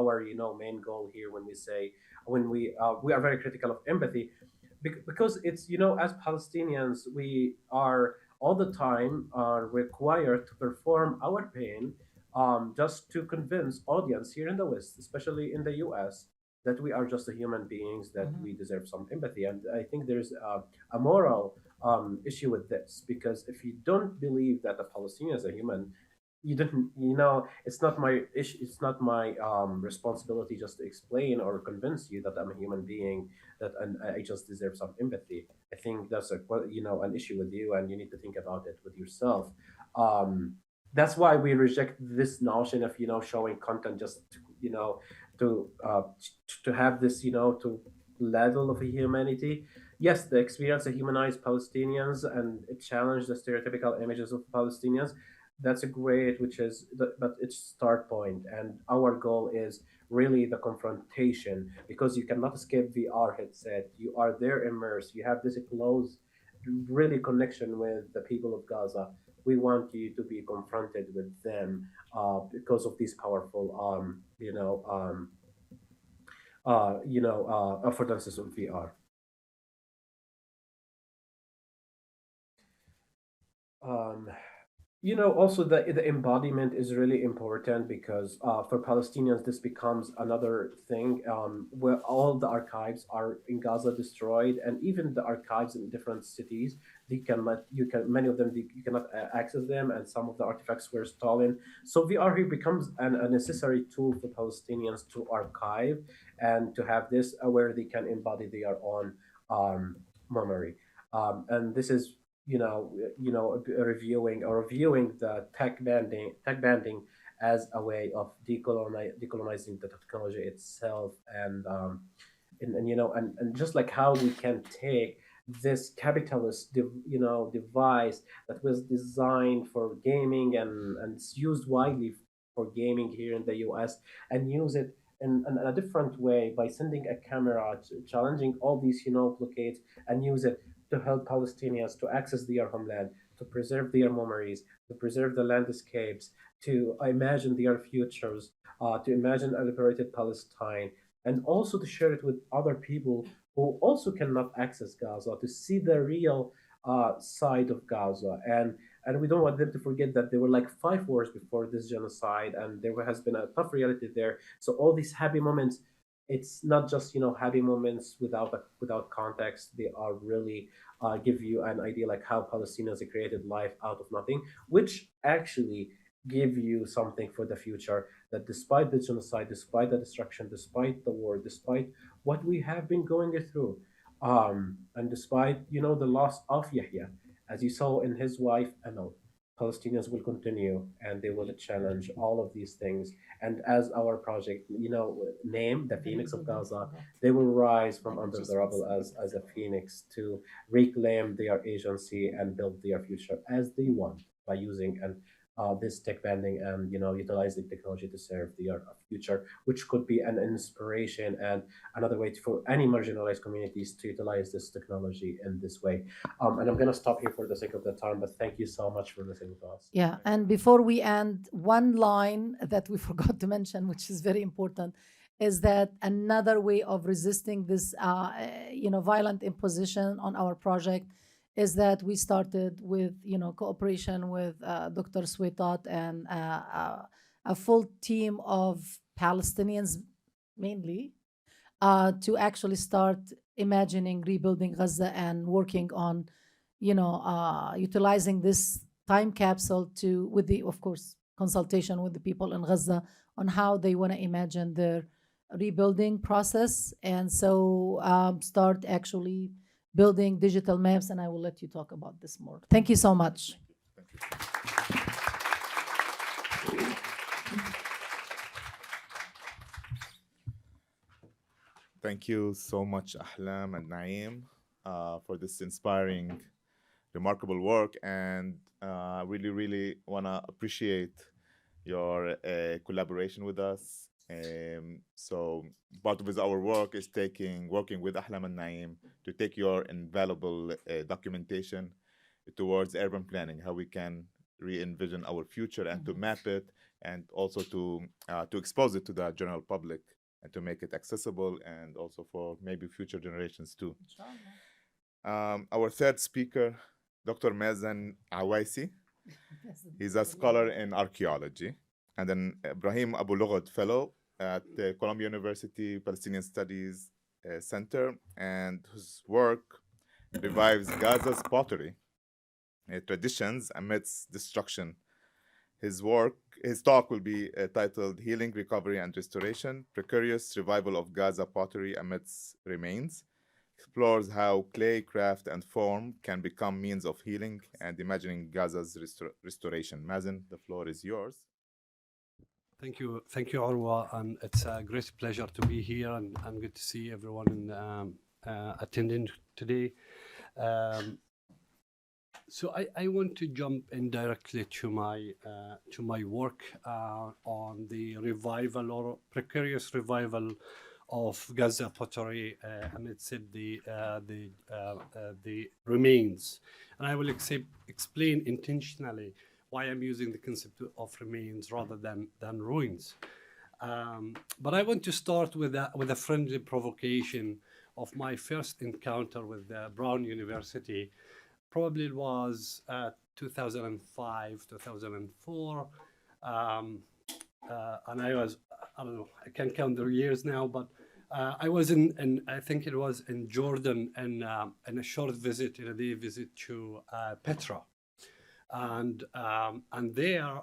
our main goal here when we say when we are very critical of empathy, because it's as Palestinians we are all the time are required to perform our pain, just to convince audience here in the West, especially in the US, that we are just human beings, that Mhm. we deserve some empathy. And I think there's a moral issue with this, because if you don't believe that a Palestinian is a human, you didn't, it's not my issue, it's not my responsibility just to explain or convince you that I'm a human being, that and I just deserve some empathy. I think that's an issue with you, and you need to think about it with yourself. That's why we reject this notion of showing content just to, to have this to level of humanity. Yes, the experience of humanized Palestinians and it challenged the stereotypical images of Palestinians. That's a great, but it's start point, and our goal is really the confrontation, because you cannot escape VR headset. You are there immersed. You have this close, really connection with the people of Gaza. We want you to be confronted with them because of these powerful, affordances of VR. Um, also the embodiment is really important, because for Palestinians this becomes another thing, where all the archives are in Gaza destroyed, and even the archives in different cities, they cannot you can many of them you cannot access them, and some of the artifacts were stolen. So VR here becomes a necessary tool for Palestinians to archive and to have this where they can embody their own memory. And this is reviewing the tech banding as a way of decolonizing the technology itself, and just like how we can take this capitalist device that was designed for gaming, and it's used widely for gaming here in the US, and use it in a different way by sending a camera challenging all these blockades, and use it to help Palestinians to access their homeland, to preserve their memories, to preserve the landscapes, to imagine their futures, to imagine a liberated Palestine, and also to share it with other people who also cannot access Gaza, to see the real side of Gaza. And we don't want them to forget that there were like 5 wars before this genocide, and there has been a tough reality there. So all these happy moments, it's not just happy moments without context. They are really give you an idea like how Palestinians created life out of nothing, which actually give you something for the future, that despite the genocide, despite the destruction, despite the war, despite what we have been going through, and despite the loss of Yahya, as you saw in his wife Amal, Palestinians will continue and they will challenge all of these things. And as our project, name the Phoenix of Gaza, they will rise from under the rubble as a phoenix to reclaim their agency and build their future as they want, by using this tech banding and utilizing technology to serve their future, which could be an inspiration and another way for any marginalized communities to utilize this technology in this way. And I'm going to stop here for the sake of the time, but thank you so much for listening to us. Yeah, and before we end, one line that we forgot to mention, which is very important, is that another way of resisting this, violent imposition on our project is that we started with, cooperation with Dr. Switat and a full team of Palestinians, mainly, to actually start imagining rebuilding Gaza and working on, utilizing this time capsule to, with the, of course, consultation with the people in Gaza on how they want to imagine their rebuilding process. And so start actually building digital maps. And I will let you talk about this more. Thank you so much. Thank you so much, Ahlam and Naim, for this inspiring remarkable work, and really want to appreciate your collaboration with us. So part of our work is working with Ahlam and Naim to take your invaluable documentation towards urban planning, how we can re-envision our future and to map it, and also to expose it to the general public and to make it accessible, and also for maybe future generations too. Our third speaker, Dr. Mazen Iwaisi. He's a scholar in archaeology and an Ibrahim Abu Lughod Fellow at the Columbia University Palestinian Studies Center, and whose work revives Gaza's pottery traditions amidst destruction. His talk will be titled Healing, Recovery, and Restoration, Precarious Revival of Gaza Pottery Amidst Remains, explores how clay, craft, and form can become means of healing and imagining Gaza's restoration. Mazen, the floor is yours. Thank you, Orwa, and it's a great pleasure to be here, and good to see everyone attending today. So I want to jump in directly to my work on the revival or precarious revival of Gaza pottery amidst the remains, and I will explain intentionally why I'm using the concept of remains rather than ruins. But I want to start with a friendly provocation of my first encounter with Brown University. Probably it was 2005, 2004, and I was, I don't know, I can't count the years now, but I was in I think it was in Jordan, in a short visit, in a day visit to Petra, and there,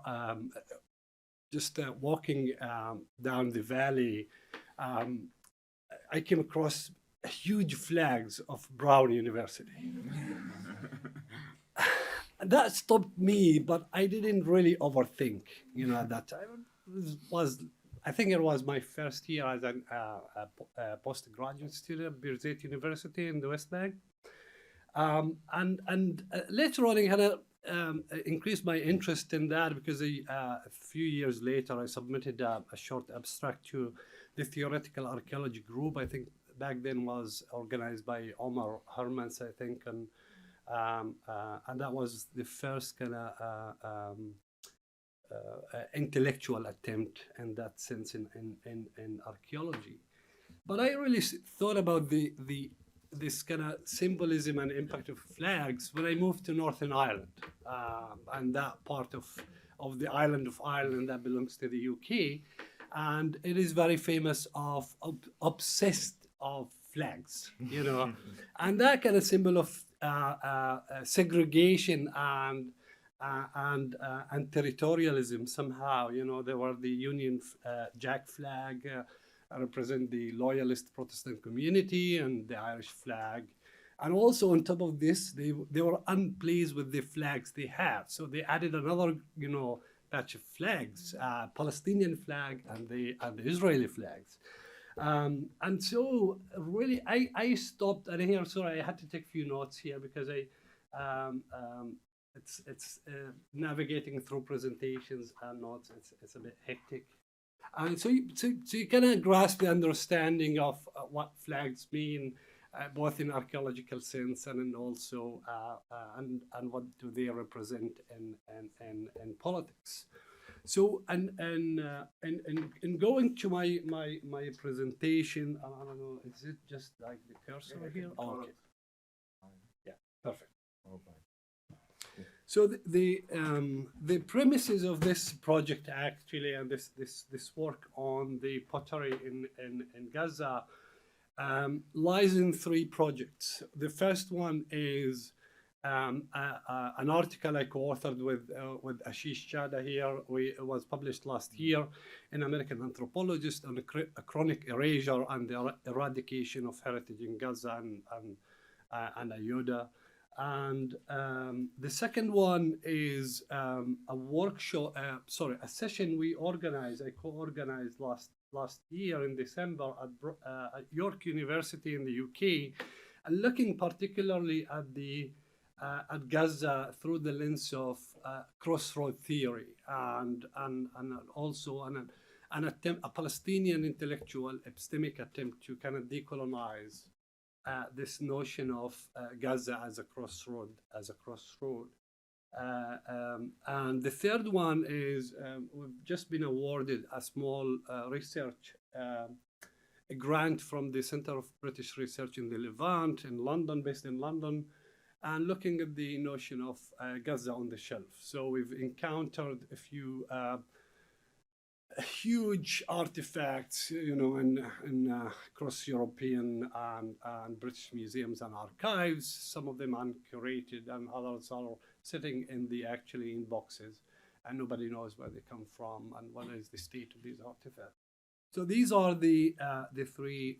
just walking down the valley, I came across huge flags of Brown University. That stopped me, but I didn't really overthink, at that time. I think it was my first year as a postgraduate student at Birzeit University in the West Bank. And later on, I had increased my interest in that because a few years later, I submitted a short abstract to the Theoretical Archaeology Group. I think back then was organized by Omar Hermans, I think, and that was the first kind of intellectual attempt in that sense in archaeology. But I really thought about this kind of symbolism and impact of flags when I moved to Northern Ireland, and that part of the island of Ireland that belongs to the UK, and it is very famous of obsessed of flags, and that kind of symbol of segregation and territorialism somehow. There were the Union Jack flag represent the loyalist Protestant community, and the Irish flag, and also on top of this, they were unpleased with the flags they had, so they added another batch of flags, Palestinian flag and the Israeli flags. And so really I stopped, and here, sorry, I had to take a few notes here because it's navigating through presentations and notes, it's a bit hectic. And so you kind of grasp the understanding of what flags mean, both in archaeological sense and also and what do they represent in politics. So and going to my presentation, I don't know, is it just like the cursor here? Oh, okay. Yeah, perfect. So the premises of this project actually, and this work on the pottery in Gaza lies in three projects. The first one is an article I co-authored with Ashish Chadha here. It was published last year in American Anthropologist on a chronic erasure and the eradication of heritage in Gaza and Ayuda. And the second one is a workshop, a session we organized, I co-organized last year in December at York University in the UK, and looking particularly at the at Gaza through the lens of crossroad theory and also an attempt, a Palestinian intellectual epistemic attempt to kind of decolonize this notion of Gaza as a crossroad, and the third one is we've just been awarded a small research a grant from the Center of British Research in the Levant in London, based in London, and looking at the notion of Gaza on the shelf. So we've encountered a few huge artifacts, you know, in across European and British museums and archives. Some of them uncurated, and others are sitting actually in boxes, and nobody knows where they come from and what is the state of these artifacts. So these are the three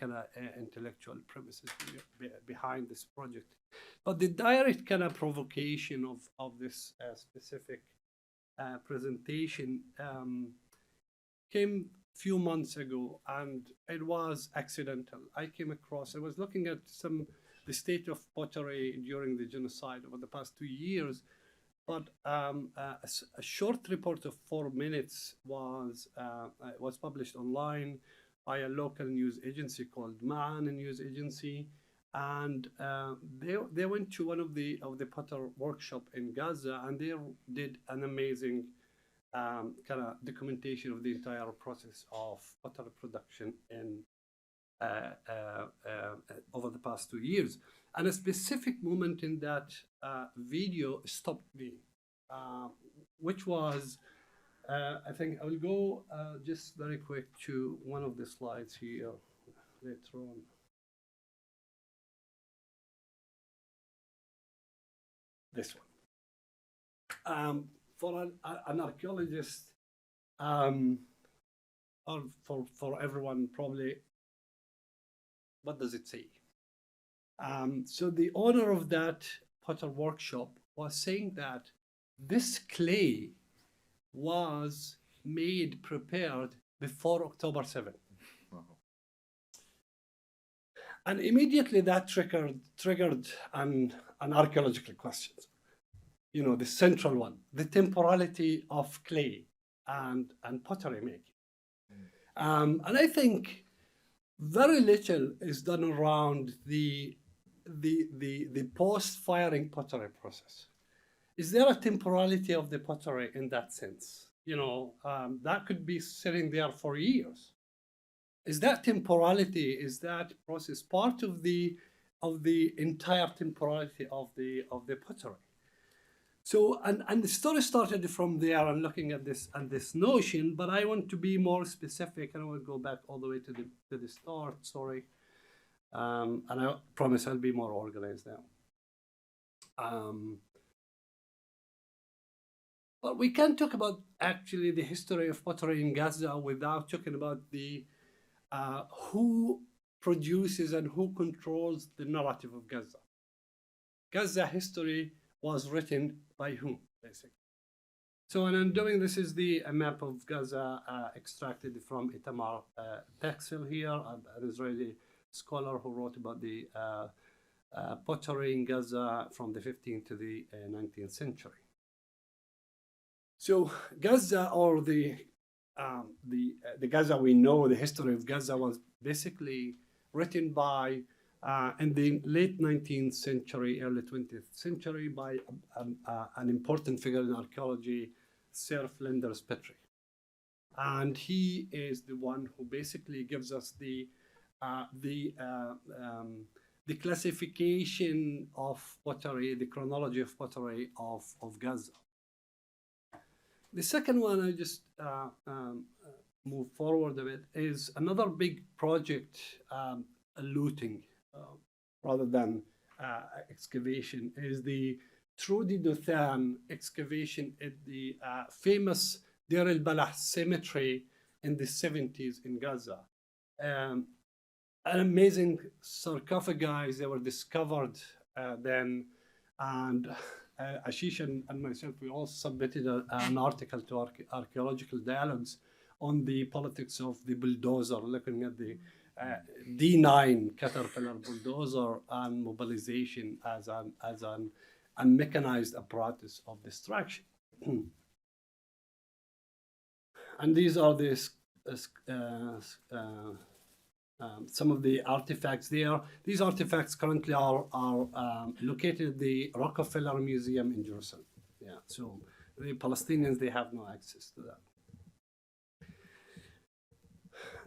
kind of intellectual premises behind this project. But the direct kind of provocation of this specific presentation came a few months ago, and it was accidental. I was looking at the state of pottery during the genocide over the past 2 years, but a short report of 4 minutes was published online by a local news agency called Mazen news agency, and they went to one of the potter workshop in Gaza, and they did an amazing kind of documentation of the entire process of pottery production in over the past 2 years. And a specific moment in that video stopped me, which was, I think I will go just very quick to one of the slides here later on. This one. For an archaeologist, or for everyone probably, what does it say? So the owner of that potter workshop was saying that this clay was prepared before October 7th. Wow. And immediately that triggered an archaeological question. You know, the central one, the temporality of clay and pottery making. And I think very little is done around the post-firing pottery process. Is there a temporality of the pottery in that sense? You know, that could be sitting there for years. Is that temporality, is that process part of the entire temporality of the pottery? So, and the story started from there and looking at this notion, but I want to be more specific, and I will go back all the way to the start, sorry. And I promise I'll be more organized now. But we can't talk about actually the history of pottery in Gaza without talking about who produces and who controls the narrative of Gaza. Gaza history was written by whom, basically. So, and I'm doing this is a map of Gaza extracted from Itamar Texel here, an Israeli scholar who wrote about the pottery in Gaza from the 15th to the 19th century. So Gaza, or the Gaza we know, the history of Gaza was basically written by in the late 19th century, early 20th century by an important figure in archaeology, Sir Flinders Petrie. And he is the one who basically gives us the classification of pottery, the chronology of pottery of Gaza. The second one, I just move forward a bit, is another big project, looting rather than excavation, is the Trudi Dothan excavation at the famous Deir el-Balah cemetery in the 70s in Gaza. An amazing sarcophagi, they were discovered then, and Ashish and myself, we all submitted an article to Archaeological Dialogues on the politics of the bulldozer, looking at the D9 Caterpillar bulldozer and mobilization as a mechanized apparatus of destruction. And these are some of the artifacts there. These artifacts currently are located at the Rockefeller Museum in Jerusalem. Yeah, so the Palestinians, they have no access to that.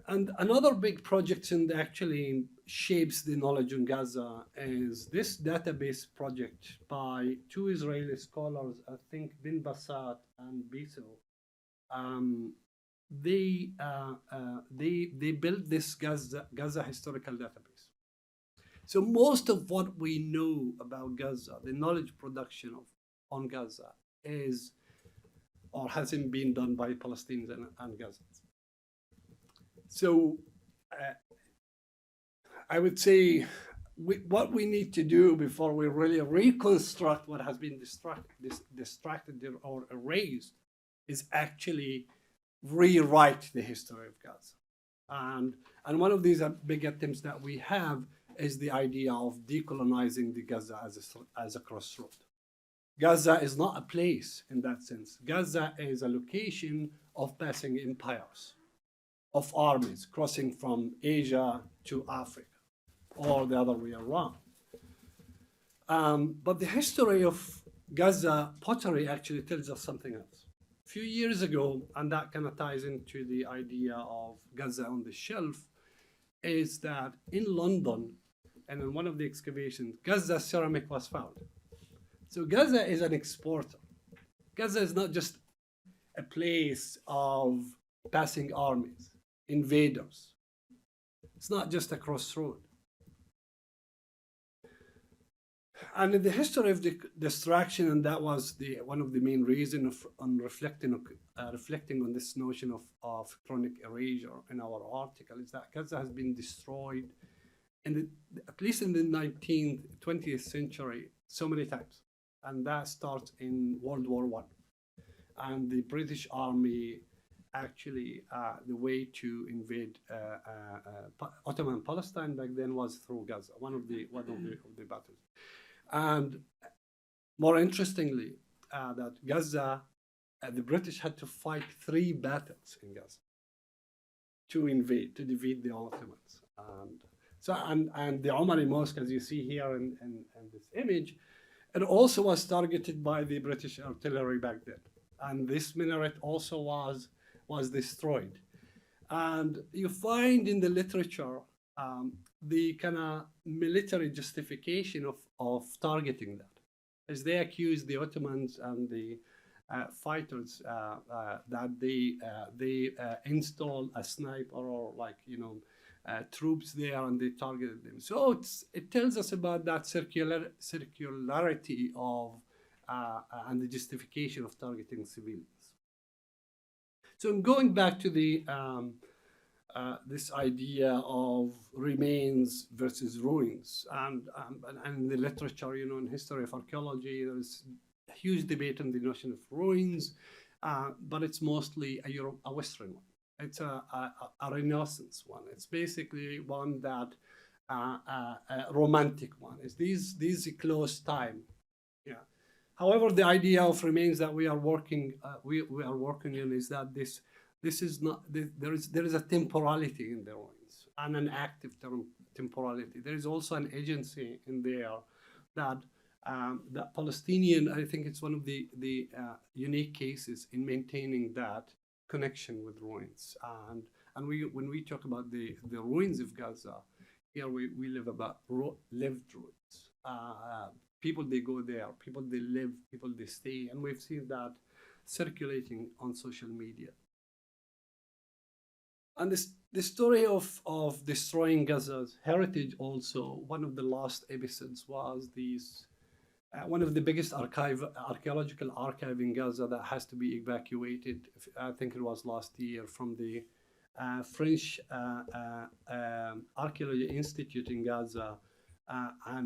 And another big project that actually shapes the knowledge on Gaza is this database project by two Israeli scholars, I think Bin Bassat and Biso. They built this Gaza historical database. So most of what we know about Gaza, the knowledge production on Gaza, is or hasn't been done by Palestinians and Gazans. So I would say what we need to do before we really reconstruct what has been distracted or erased is actually rewrite the history of Gaza. And one of these big attempts that we have is the idea of decolonizing the Gaza as a crossroad. Gaza is not a place in that sense. Gaza is a location of passing empires, of armies crossing from Asia to Africa, or the other way around. But the history of Gaza pottery actually tells us something else. A few years ago, and that kind of ties into the idea of Gaza on the shelf, is that in London, and in one of the excavations, Gaza ceramic was found. So Gaza is an exporter. Gaza is not just a place of passing armies, invaders. It's not just a crossroad. And in the history of the destruction, and that was one of the main reasons on reflecting on this notion of chronic erasure in our article, is that Gaza has been destroyed, at least in the 19th, 20th century, so many times. And that starts in World War I. And the British Army actually, the way to invade Ottoman Palestine back then was through Gaza, one of the battles. And more interestingly, that Gaza, the British had to fight 3 battles in Gaza to defeat the Ottomans. And the Omari Mosque, as you see here in this image, it also was targeted by the British artillery back then. And this minaret also was destroyed. And you find in the literature the kind of military justification of targeting that, as they accuse the Ottomans and the fighters that they install a sniper or troops there, and they targeted them. So it tells us about that circularity of and the justification of targeting civilians. So I'm going back to the this idea of remains versus ruins, and in the literature, in history of archaeology, there's a huge debate on the notion of ruins, but it's mostly a Western one. It's a Renaissance one. It's basically one that a romantic one. It's these close time. Yeah. However, the idea of remains that we are working in is that this is not, there is a temporality in the ruins, and an active temporality. There is also an agency in there that that Palestinian, I think it's one of the unique cases in maintaining that connection with ruins. And when we talk about the ruins of Gaza, here we live about lived ruins. People, they go there, people, they live, people, they stay, and we've seen that circulating on social media. And the story of destroying Gaza's heritage also, one of the last episodes was one of the biggest archaeological archive in Gaza that has to be evacuated. I think it was last year, from the French Archaeology Institute in Gaza.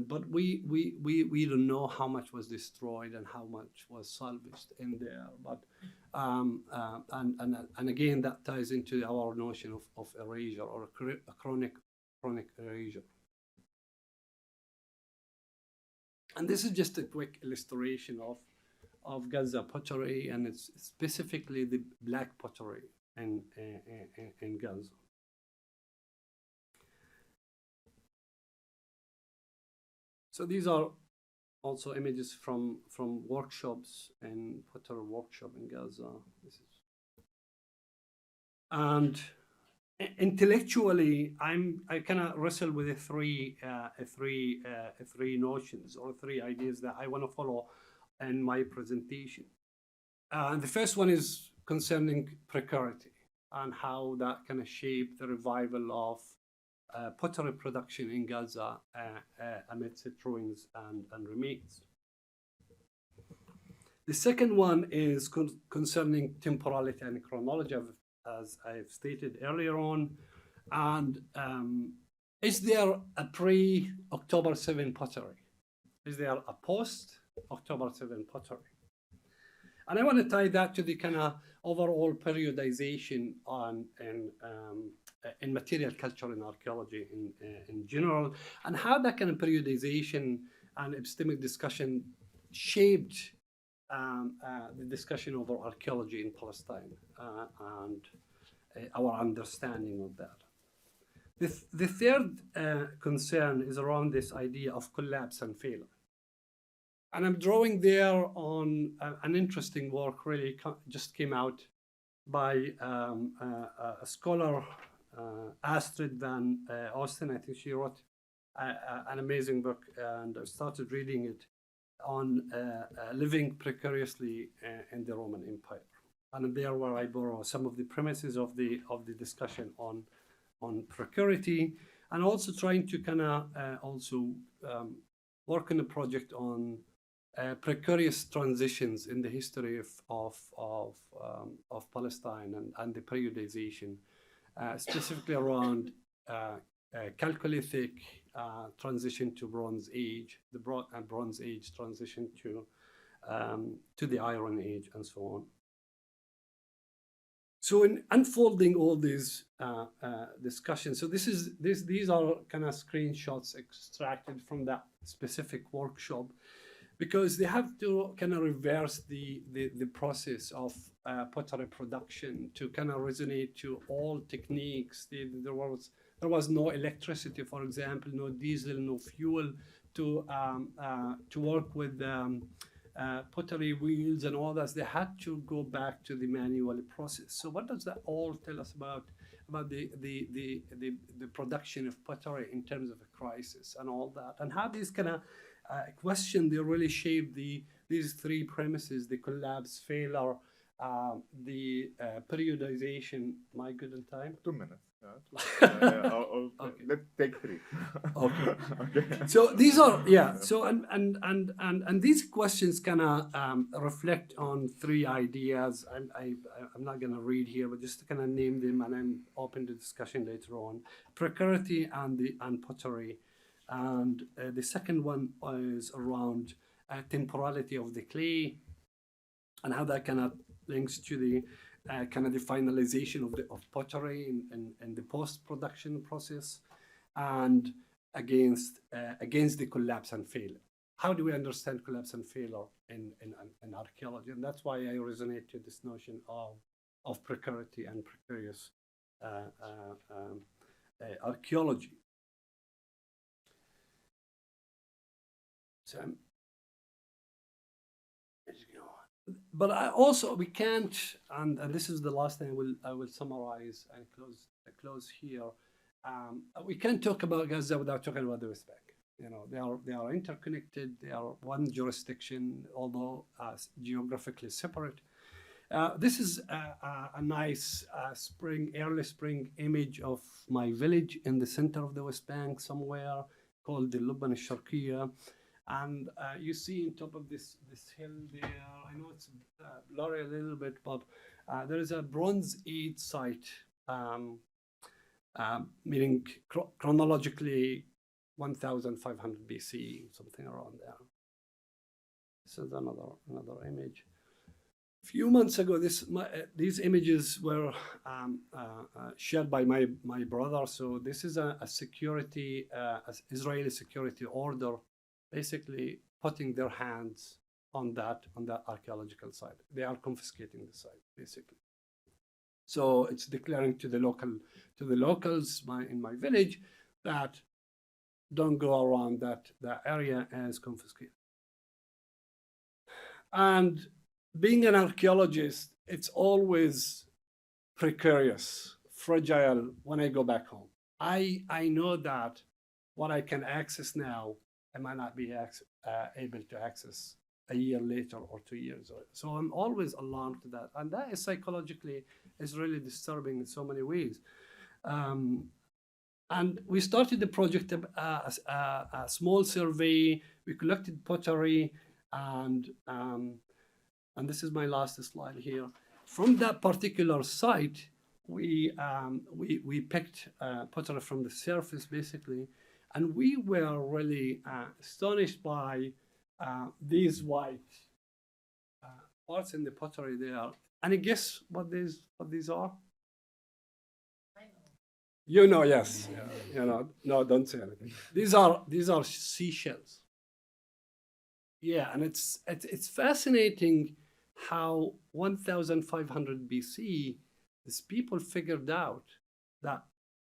But we don't know how much was destroyed and how much was salvaged in there. But and again, that ties into our notion of erasure or a chronic chronic erasure. And this is just a quick illustration of Gaza pottery, and it's specifically the black pottery in Gaza. So these are also images from workshops and pottery workshop in Gaza. And intellectually, I kind of wrestle with the three notions or three ideas that I want to follow in my presentation. The first one is concerning precarity and how that kind of shaped the revival of pottery production in Gaza amidst its ruins and remains. The second one is concerning temporality and chronology, as I've stated earlier on. And is there a pre-October 7 pottery? Is there a post-October 7 pottery? And I want to tie that to the kind of overall periodization in material culture and archaeology in general, and how that kind of periodization and epistemic discussion shaped the discussion over archaeology in Palestine and our understanding of that. The third concern is around this idea of collapse and failure. And I'm drawing there on an interesting work really just came out by a scholar, Astrid Van Oosten. I think she wrote an amazing book, and I started reading it on living precariously in the Roman Empire. And there where I borrow some of the premises of the discussion on precarity, and also trying to kind of work on a project on precarious transitions in the history of Palestine and the periodization, specifically around Chalcolithic transition to Bronze Age, the Bronze Age transition to the Iron Age, and so on. So in unfolding all these discussions, so these are kind of screenshots extracted from that specific workshop, because they have to kind of reverse the process of pottery production to kind of resonate to all techniques. There was no electricity, for example, no diesel, no fuel to work with pottery wheels and all that. They had to go back to the manual process. So what does that all tell us about the production of pottery in terms of a crisis and all that, and how these kind of question, they really shape these three premises: the collapse, failure, the periodization. Am I good in time? 2 minutes. Okay. Let's take 3. Okay. Okay. So these are So and these questions kind of reflect on three ideas. I'm not going to read here, but just to kind of name them, and I'm open to discussion later on. Precarity and pottery. And the second one is around temporality of the clay, and how that kind of links to the kind of the finalization of pottery and the post-production process, and against the collapse and failure. How do we understand collapse and failure in archaeology? And that's why I resonate to this notion of precarity and precarious archaeology. So, but we can't, and this is the last thing I will summarize and close here. We can't talk about Gaza without talking about the West Bank. You know, they are interconnected. They are one jurisdiction, although geographically separate. This is a nice early spring image of my village in the center of the West Bank, somewhere called the Lubban al-Sharqiyya. And you see on top of this hill there, I know it's blurry a little bit, but there is a Bronze Age site, meaning chronologically 1500 BC, something around there. This is another image. few months ago, these images were shared by my brother. So this is a security, Israeli security order, basically putting their hands on that archaeological site. They are confiscating the site, basically. So it's declaring to the locals in my village that don't go around that area as confiscated. And being an archaeologist, it's always precarious, fragile when I go back home. I know that what I can access now, I might not be able to access a year later or 2 years. So I'm always alarmed to that. And that is psychologically is really disturbing in so many ways. And we started the project, a small survey. We collected pottery, and this is my last slide here. From that particular site, we picked pottery from the surface, basically, and we were really astonished by these white parts in the pottery there. Any guess what these are? You know, yes. You know, no, don't say anything. These are seashells. Yeah, and it's fascinating how 1,500 BC, these people figured out that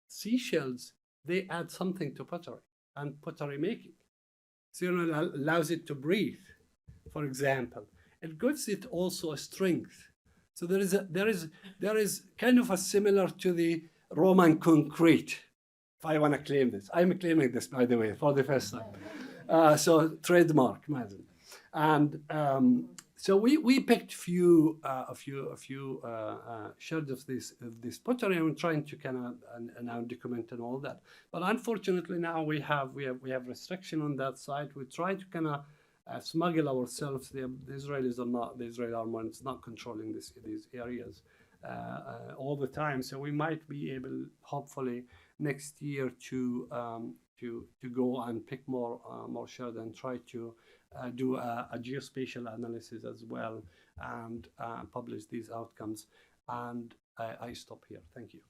seashells, they add something to pottery and pottery making. So it allows it to breathe, for example. It gives it also a strength. So there is kind of a similar to the Roman concrete, if I want to claim this. I'm claiming this, by the way, for the first time. So trademark, Mazen. And so we picked a few shards of this pottery, and we're trying to kind of now document and all that. But unfortunately, now we have restriction on that site. We try to kind of smuggle ourselves. The Israelis are not, the Israeli army is not controlling these areas all the time. So we might be able, hopefully, next year to go and pick more shards and try to do a geospatial analysis as well and publish these outcomes. And I stop here. Thank you.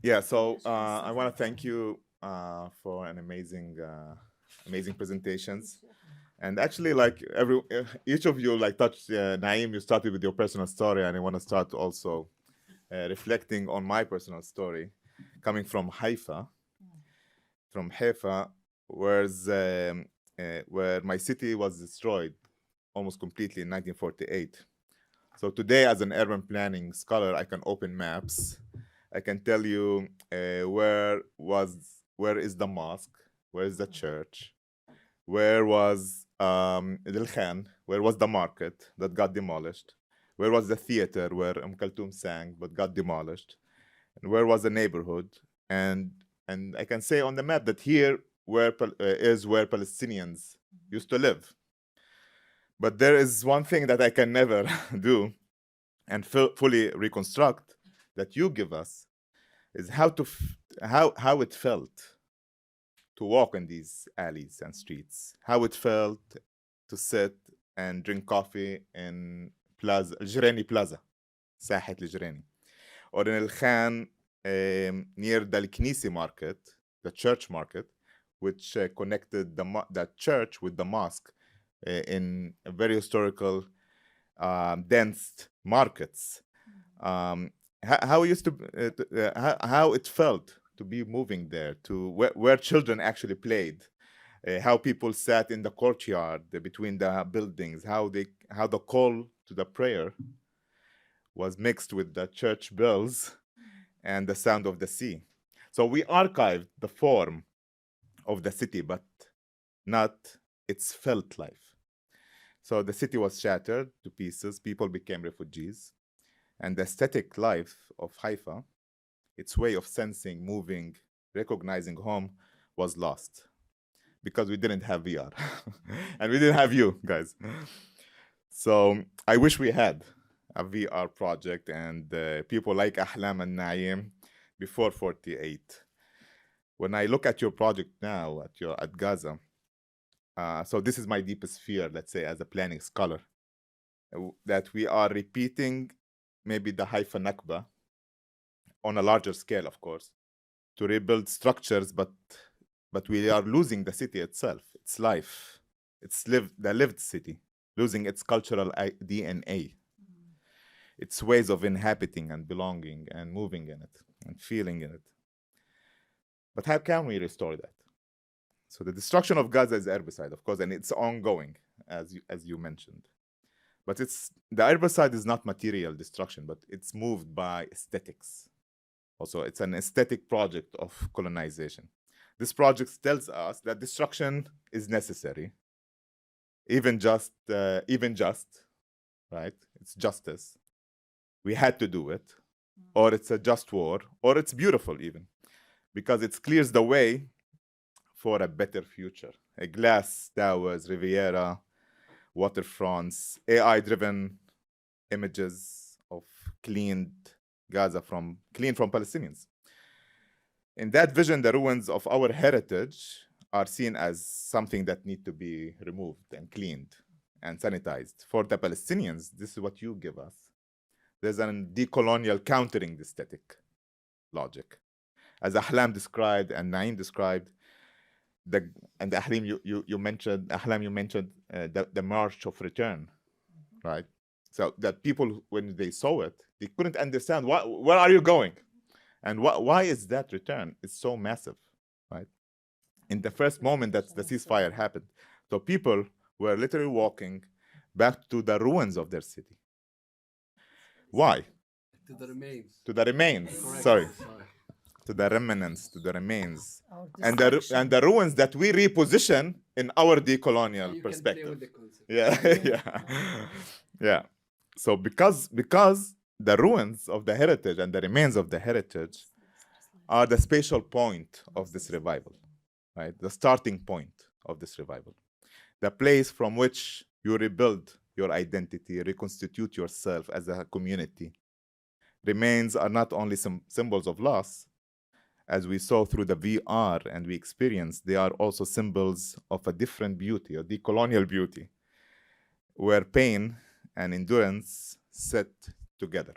Yeah, so I want to thank you for an amazing presentations. And actually, like each of you, like touched Naim, you started with your personal story, and I want to start also reflecting on my personal story, coming from Haifa, where my city was destroyed almost completely in 1948. So today, as an urban planning scholar, I can open maps. I can tell you where is the mosque, where is the church, where was Del Khan, where was the market that got demolished, where was the theater where Kulthum sang but got demolished, and where was the neighborhood, and I can say on the map that here is where Palestinians used to live. But there is one thing that I can never do and fully reconstruct that you give us is how it felt to walk in these alleys and streets, how it felt to sit and drink coffee in Plaza Al-Jirani Plaza, Sahet Al-Jirani, or in Al-Khan near the Al-Knisi market, the church market, which connected that church with the mosque in a very historical, dense markets. How it felt to be moving there, to where children actually played, how people sat in the courtyard between the buildings, how the call to the prayer was mixed with the church bells and the sound of the sea. So we archived the form of the city, but not its felt life. So the city was shattered to pieces, people became refugees, and the aesthetic life of Haifa, its way of sensing, moving, recognizing home, was lost because we didn't have VR and we didn't have you guys. So I wish we had a VR project and people like Ahlam and Naim before 48. When I look at your project now at Gaza, So this is my deepest fear, let's say, as a planning scholar, that we are repeating maybe the Haifa Nakba on a larger scale, of course, to rebuild structures, but we are losing the city itself, its life, the lived city, losing its cultural DNA, its ways of inhabiting and belonging and moving in it and feeling in it. But how can we restore that? So the destruction of Gaza is herbicide, of course, and it's ongoing, as you mentioned. But the herbicide is not material destruction, but it's moved by aesthetics. Also, it's an aesthetic project of colonization. This project tells us that destruction is necessary, even just, right? It's justice. We had to do it, or it's a just war, or it's beautiful even, because it clears the way for a better future. A glass towers, Riviera, waterfronts, AI-driven images of cleaned Gaza clean from Palestinians. In that vision, the ruins of our heritage are seen as something that need to be removed and cleaned and sanitized. For the Palestinians, this is what you give us. There's a decolonial countering the aesthetic logic. As Ahlam described and Naim described, and Ahlam, you mentioned the march of return, right? So that people, when they saw it, they couldn't understand where are you going, and why is that return? It's so massive, right? In the first moment that the ceasefire happened, so people were literally walking back to the ruins of their city. Why? To the remains. To the remains. Correct. Sorry. To the remnants, to the remains, Our and destruction. the ruins that we reposition in our decolonial You perspective. can play with the concept. Yeah. So because the ruins of the heritage and the remains of the heritage are the spatial point of this revival, right? The starting point of this revival, the place from which you rebuild your identity, reconstitute yourself as a community. Remains are not only some symbols of loss, as we saw through the VR and we experienced, they are also symbols of a different beauty, a decolonial beauty, where pain and endurance sit together,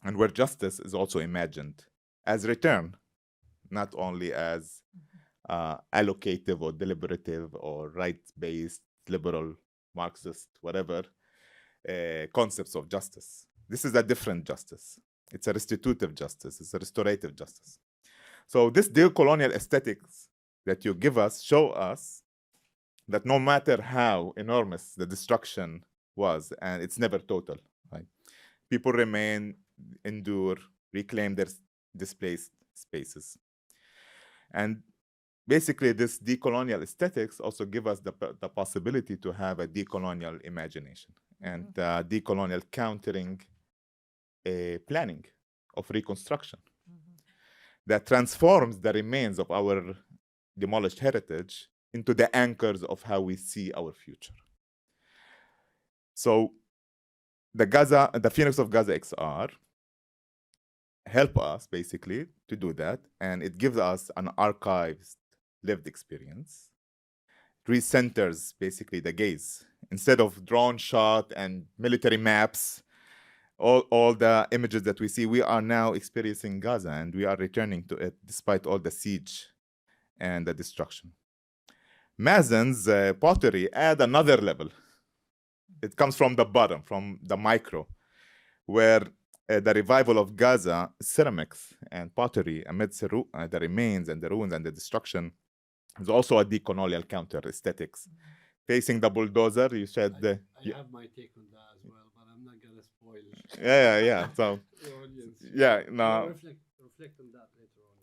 and where justice is also imagined as return, not only as allocative or deliberative or right-based, liberal, Marxist, whatever, concepts of justice. This is a different justice. It's a restitutive justice. It's a restorative justice. So this decolonial aesthetics that you give us show us that no matter how enormous the destruction was, and it's never total, right? People remain, endure, reclaim their displaced spaces. And basically this decolonial aesthetics also give us the possibility to have a decolonial imagination and decolonial countering planning of reconstruction that transforms the remains of our demolished heritage into the anchors of how we see our future. So the Phoenix of Gaza XR help us basically to do that, and it gives us an archived lived experience. It recenters basically the gaze. Instead of drone shot and military maps, all the images that we see, we are now experiencing Gaza, and we are returning to it despite all the siege and the destruction. Mazen's pottery add another level. It comes from the bottom, from the micro, where the revival of Gaza, ceramics and pottery amidst the remains and the ruins and the destruction is also a decolonial counter aesthetics. Facing the bulldozer, you said... I have my take on that as well, but I'm not going to spoil Yeah. So, the audience. yeah, no. I'll reflect on that later on.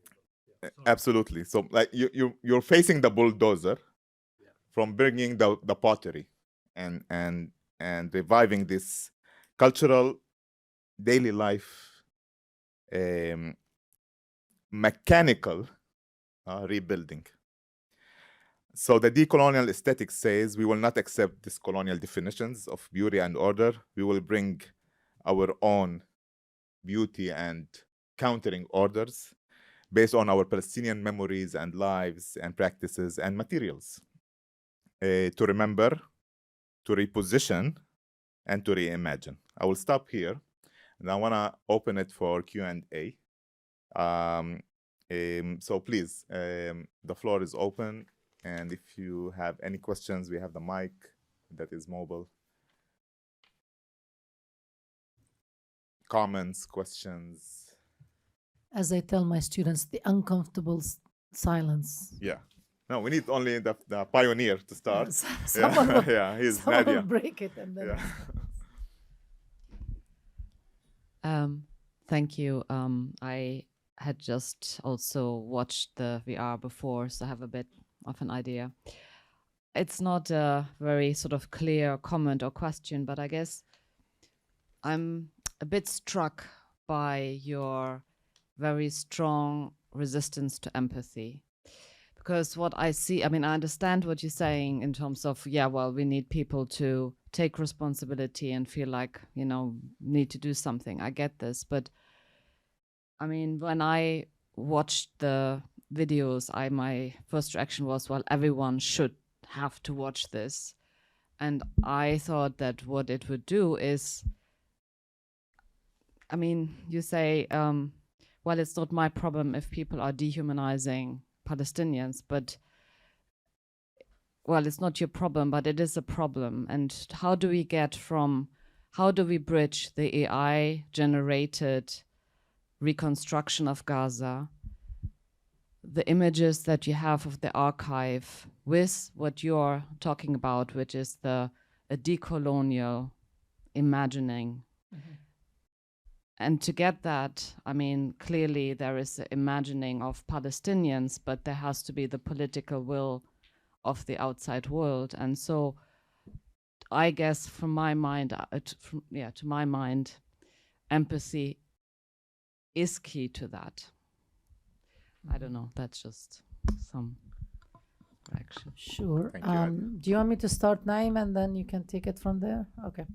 Yeah, absolutely. So like you're facing the bulldozer from bringing the pottery and reviving this cultural daily life mechanical rebuilding. So the decolonial aesthetic says we will not accept these colonial definitions of beauty and order. We will bring our own beauty and countering orders based on our Palestinian memories and lives and practices and materials. to remember, to reposition, and to reimagine. I will stop here, and I want to open it for Q&A. So please, the floor is open, and if you have any questions, we have the mic that is mobile. Comments, questions? As I tell my students, the uncomfortable silence. Yeah. No, we need only the pioneer to start. Someone will, yeah, he's someone will Nadia. break it and then. Yeah. Thank you. I had just also watched the VR before, so I have a bit of an idea. It's not a very sort of clear comment or question, but I guess I'm a bit struck by your very strong resistance to empathy. Because what I see, I mean, I understand what you're saying in terms of, yeah, well, we need people to take responsibility and feel like, you know, need to do something. I get this. But I mean, when I watched the videos, my first reaction was, well, everyone should have to watch this. And I thought that what it would do is, I mean, you say, well, it's not my problem if people are dehumanizing Palestinians, but, well, it's not your problem, but it is a problem. And how do we bridge the AI-generated reconstruction of Gaza, the images that you have of the archive, with what you're talking about, which is a decolonial imagining? Mm-hmm. And to get that, I mean, clearly there is an imagining of Palestinians, but there has to be the political will of the outside world. And so I guess from my mind, to my mind, empathy is key to that. I don't know, that's just some reaction. Sure. Thank you, Do you want me to start, Naim, and then you can take it from there? Okay.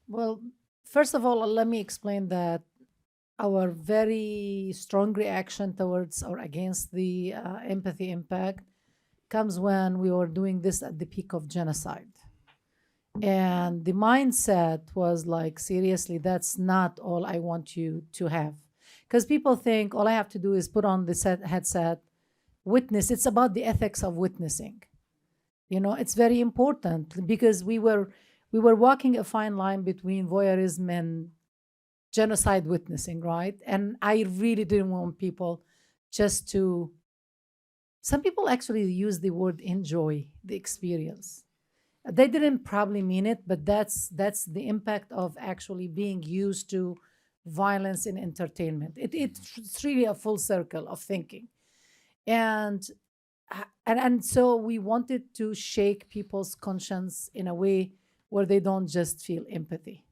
Well, first of all, let me explain that our very strong reaction towards or against the empathy impact comes when we were doing this at the peak of genocide. And the mindset was like, seriously, that's not all I want you to have. Because people think all I have to do is put on the headset, witness. It's about the ethics of witnessing. You know, it's very important because we were walking a fine line between voyeurism and genocide witnessing, right? And I really didn't want people just to, some people actually use the word enjoy the experience. They didn't probably mean it, but that's the impact of actually being used to violence in entertainment. It's really a full circle of thinking. And so we wanted to shake people's conscience in a way where they don't just feel empathy.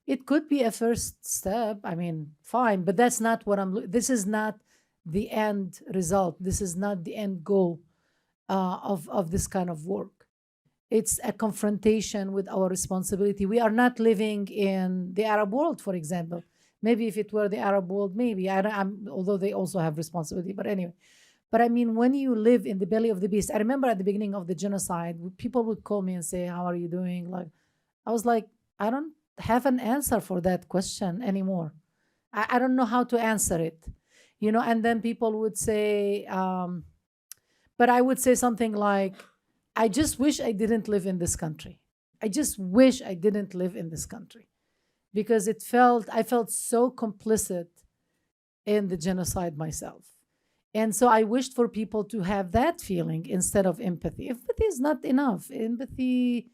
It could be a first step. I mean, fine, but that's not what this is not the end result. This is not the end goal of this kind of work. It's a confrontation with our responsibility. We are not living in the Arab world, for example. Maybe if it were the Arab world, maybe, although they also have responsibility, but anyway. But I mean, when you live in the belly of the beast, I remember at the beginning of the genocide, people would call me and say, how are you doing? Like, I was like, I don't have an answer for that question anymore. I don't know how to answer it, you know. And then people would say, but I would say something like, I just wish I didn't live in this country. I just wish I didn't live in this country, because I felt so complicit in the genocide myself. And so I wished for people to have that feeling instead of empathy. Empathy is not enough. Empathy,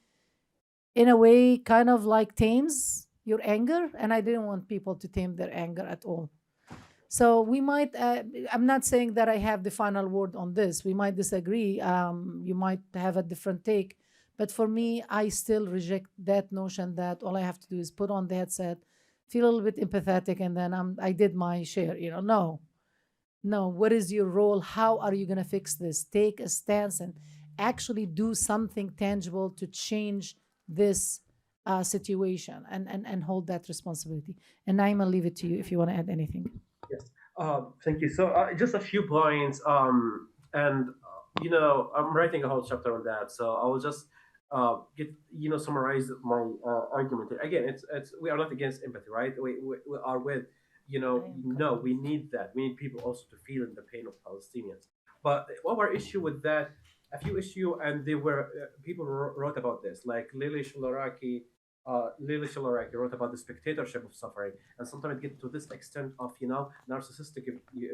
in a way, kind of like tames your anger. And I didn't want people to tame their anger at all. So we might, I'm not saying that I have the final word on this. We might disagree. You might have a different take. But for me, I still reject that notion that all I have to do is put on the headset, feel a little bit empathetic, and then I did my share. You know, no. What is your role? How are you going to fix this? Take a stance and actually do something tangible to change this situation and hold that responsibility. And Naim, I'll leave it to you if you want to add anything. Yes, thank you. So just a few points. And I'm writing a whole chapter on that, so I will just summarize my argument here. Again, it's we are not against empathy, right? We are with, I am no, we correct. need that. We need people also to feel the pain of Palestinians. But our issue with that, a few issue, and they were people wrote about this, like Lily Shilaraki wrote about the spectatorship of suffering, and sometimes it gets to this extent of narcissistic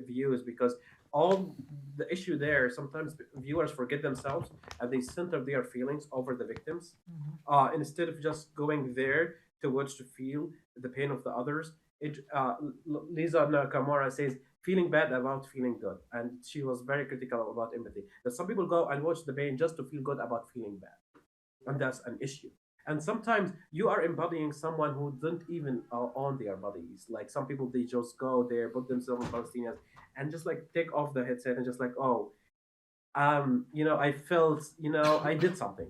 views, because all the issue there, sometimes viewers forget themselves and they center their feelings over the victims, instead of just going there to watch, to feel the pain of the others. Lisa Nakamura says feeling bad about feeling good, and she was very critical about empathy, that some people go and watch the pain just to feel good about feeling bad, and that's an issue. And sometimes you are embodying someone who don't even own their bodies. Like some people, they just go there, put themselves in Palestinians, and just like take off the headset and just like, oh, I felt, I did something,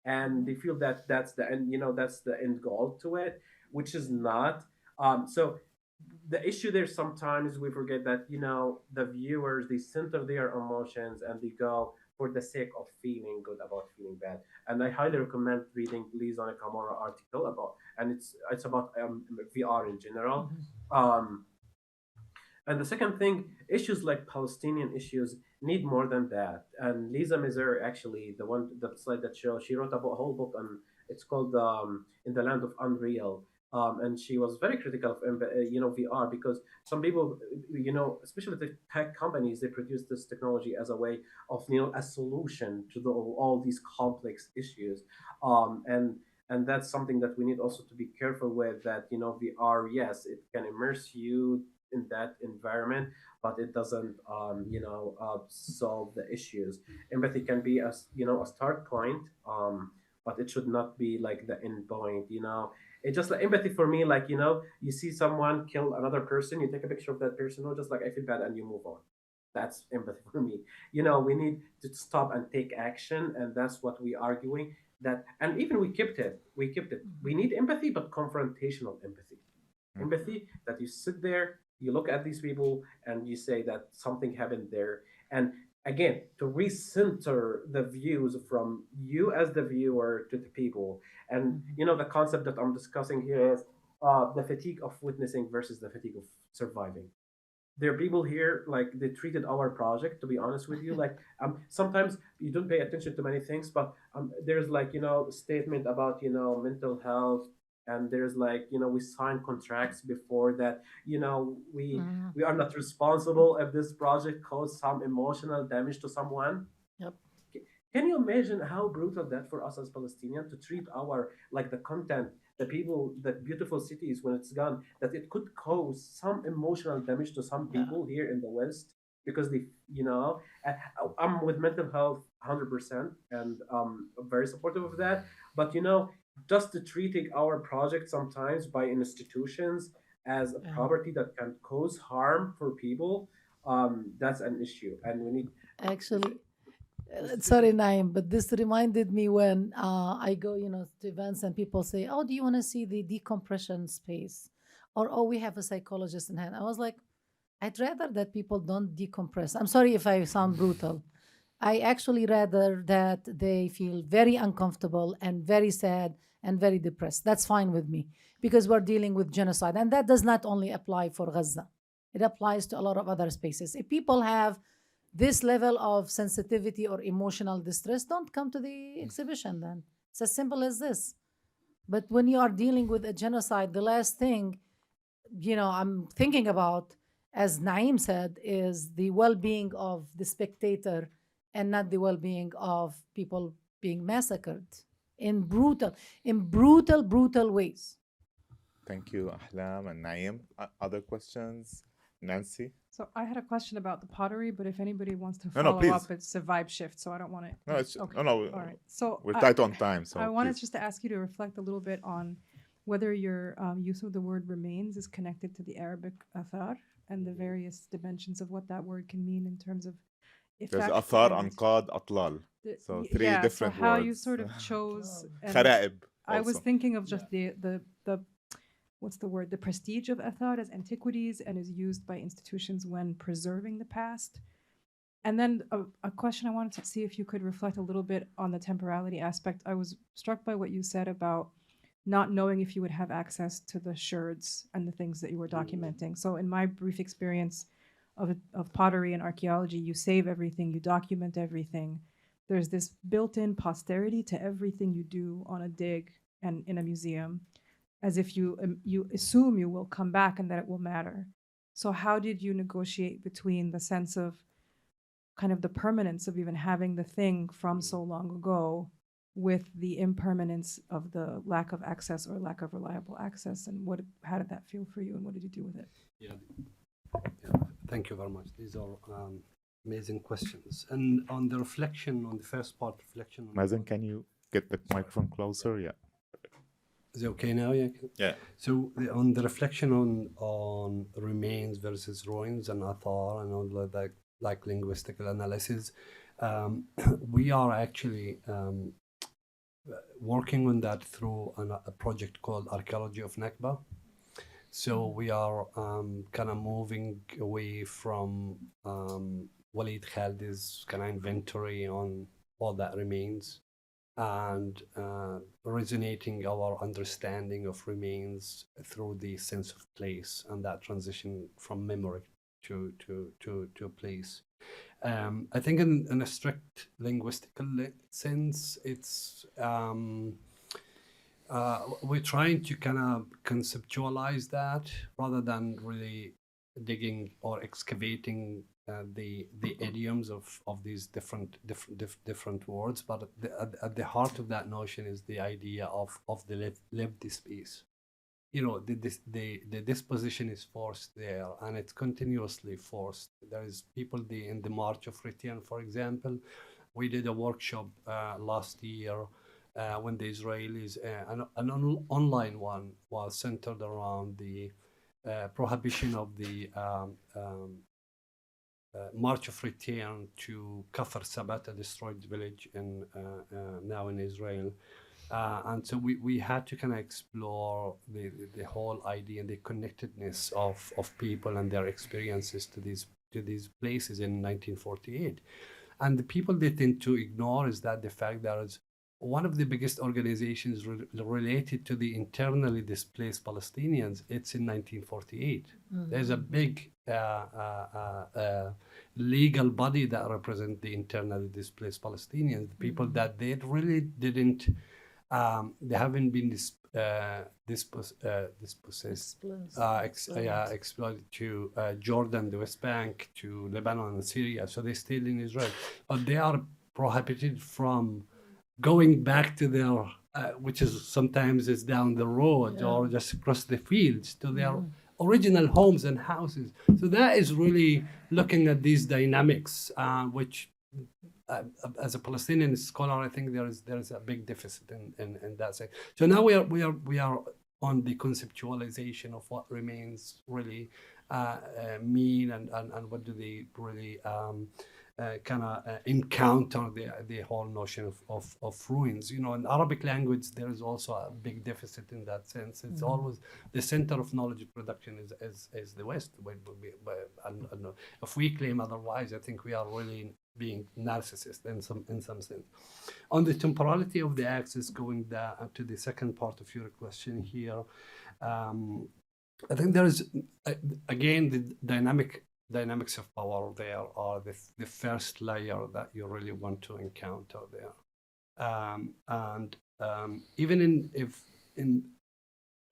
and they feel that that's the end, that's the end goal to it, which is not. So the issue there, sometimes we forget that the viewers, they center their emotions and they go for the sake of feeling good about feeling bad. And I highly recommend reading Lisa Nakamura article about, and it's about VR in general. um, and the second thing, issues like Palestinian issues need more than that. And Lisa Miser, actually, the slide that shows, she wrote a whole book on. It's called "In the Land of Unreal," and she was very critical of VR, because some people, especially the tech companies, they produce this technology as a way of a solution to all these complex issues, and that's something that we need also to be careful with. That VR, yes, it can immerse you in that environment, but it doesn't solve the issues. Empathy can be a start point, but it should not be like the end point. It's just like empathy for me, like you see someone kill another person, you take a picture of that person, or just like I feel bad, and you move on. That's empathy for me. We need to stop and take action, and that's what we arguing. That, and even we kept it. We need empathy, but confrontational empathy. Empathy that you sit there, you look at these people, and you say that something happened there. And again, to recenter the views from you as the viewer to the people. And the concept that I'm discussing here is the fatigue of witnessing versus the fatigue of surviving. There are people here, like, they treated our project, to be honest with you, like, sometimes you don't pay attention to many things, but there's like statement about mental health, and there's like we sign contracts before that, we are not responsible if this project caused some emotional damage to someone. Yep. Can you imagine how brutal that for us as Palestinians, to treat our, like, the content, the people, the beautiful cities, when it's gone, that it could cause some emotional damage to some Yeah. people here in the West, because they, I'm with mental health 100%, and I'm very supportive of that. But just treating our project sometimes by institutions as a Yeah. property that can cause harm for people, that's an issue, and we need Actually, sorry, institutions. Naim, but this reminded me when I go, to events and people say, "Oh, do you want to see the decompression space?" Or, "Oh, we have a psychologist in hand." I was like, I'd rather that people don't decompress. I'm sorry if I sound brutal. I actually rather that they feel very uncomfortable and very sad and very depressed. That's fine with me, because we're dealing with genocide. And that does not only apply for Gaza, it applies to a lot of other spaces. If people have this level of sensitivity or emotional distress, don't come to the exhibition then. It's as simple as this. But when you are dealing with a genocide, the last thing I'm thinking about, as Naim said, is the well-being of the spectator and not the well-being of people being massacred in brutal ways. Thank you, Ahlam and Naim. Other questions? Nancy? So I had a question about the pottery, but if anybody wants to No, no, follow please. up, it's a vibe shift, so I don't want to. No, it's okay. no. All right. So We're tight on time, so I wanted please. just to ask you to reflect a little bit on whether your use of the word remains is connected to the Arabic athar and the various dimensions of what that word can mean in terms of There's effect. athar, and anqad, atlal. So three yeah, different so how words. you sort of chose. And Kharaib I was also. thinking of just the what's the word? The prestige of athar as antiquities and is used by institutions when preserving the past. And then a question I wanted to see if you could reflect a little bit on the temporality aspect. I was struck by what you said about not knowing if you would have access to the sherds and the things that you were documenting. So in my brief experience of pottery and archaeology, you save everything, you document everything. There's this built-in posterity to everything you do on a dig and in a museum, as if you assume you will come back and that it will matter. So how did you negotiate between the sense of kind of the permanence of even having the thing from so long ago with the impermanence of the lack of access or lack of reliable access, and how did that feel for you, and what did you do with it? Yeah, thank you very much. These are amazing questions. And on the reflection, on the first part, reflection. Mazen, can you get the microphone closer? Yeah. Is it okay now? Yeah. Yeah. So on the reflection on remains versus ruins and athar and all that, like linguistical analysis, we are actually working on that through a project called Archaeology of Nakba. So we are kind of moving away from Walid Khaldi's kind of inventory on all that remains, and resonating our understanding of remains through the sense of place and that transition from memory to place. I think in a strict linguistical sense, it's we're trying to kind of conceptualize that rather than really digging or excavating the idioms of these different words. But at the heart of that notion is the idea of the lived space. You know, the disposition is forced there, and it's continuously forced. There is people in the March of Return, for example. We did a workshop last year when the Israelis, an online one, was centered around the prohibition of the March of Return to Kafr Sabat, a destroyed village now in Israel. And so we had to kind of explore the whole idea and the connectedness of people and their experiences to these places in 1948. And the people they tend to ignore is that the fact that it's one of the biggest organizations related to the internally displaced Palestinians. It's in 1948. There's a big legal body that represents the internally displaced Palestinians, the people that they really didn't. They haven't been exploited to Jordan, the West Bank, to Lebanon and Syria. So they stayed in Israel, but they are prohibited from going back to their, which is sometimes is down the road or just across the fields, to their original homes and houses. So that is really looking at these dynamics, which. As a Palestinian scholar, I think there is a big deficit in that sense. So now we are on the conceptualization of what remains really mean and what do they really kind of encounter the whole notion of ruins. You know, in Arabic language, there is also a big deficit in that sense. It's always the center of knowledge production is the West. If we claim otherwise, I think we are really being narcissist in some sense. On the temporality of the axis, going to the second part of your question here, I think there is again the dynamics of power there are the first layer that you really want to encounter there, even if in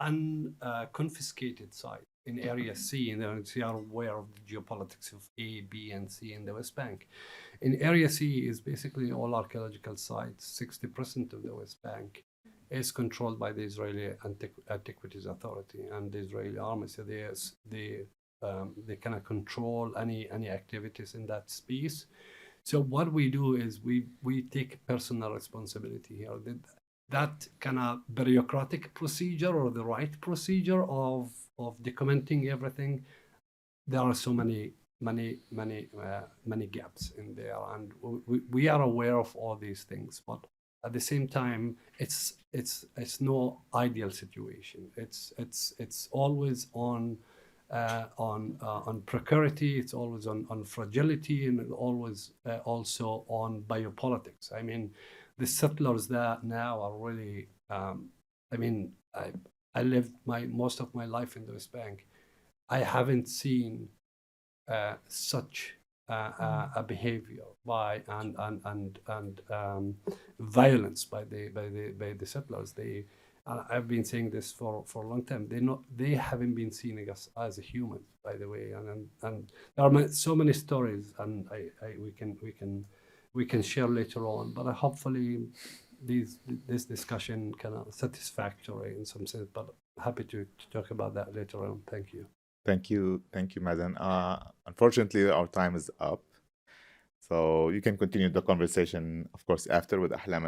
unconfiscated site in Area C, and you are aware of the geopolitics of A, B, and C in the West Bank. In Area C is basically all archaeological sites. 60% of the West Bank is controlled by the Israeli Antiquities Authority and the Israeli army. So they kind of control any activities in that space. So what we do is we take personal responsibility here. That kind of bureaucratic procedure or the right procedure of documenting everything, there are so many gaps in there, and we are aware of all these things, but at the same time, it's no ideal situation. It's always on on precarity, it's always on fragility, and always also on biopolitics. I mean, the settlers that now are really, I mean, I lived most of my life in the West Bank. I haven't seen such a behavior by and violence by the settlers. I've been saying this for a long time. They haven't been seeing us as a human, by the way, and there are so many stories, and we can share later on. But hopefully, this discussion can satisfactory in some sense. But happy to talk about that later on. Thank you. Thank you, Mazen. Unfortunately, our time is up. So you can continue the conversation, of course, after with Ahlam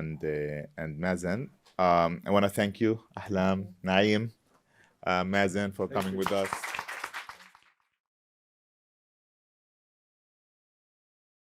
and Mazen. I want to thank you, Ahlam, Naim, Mazen, for coming with us.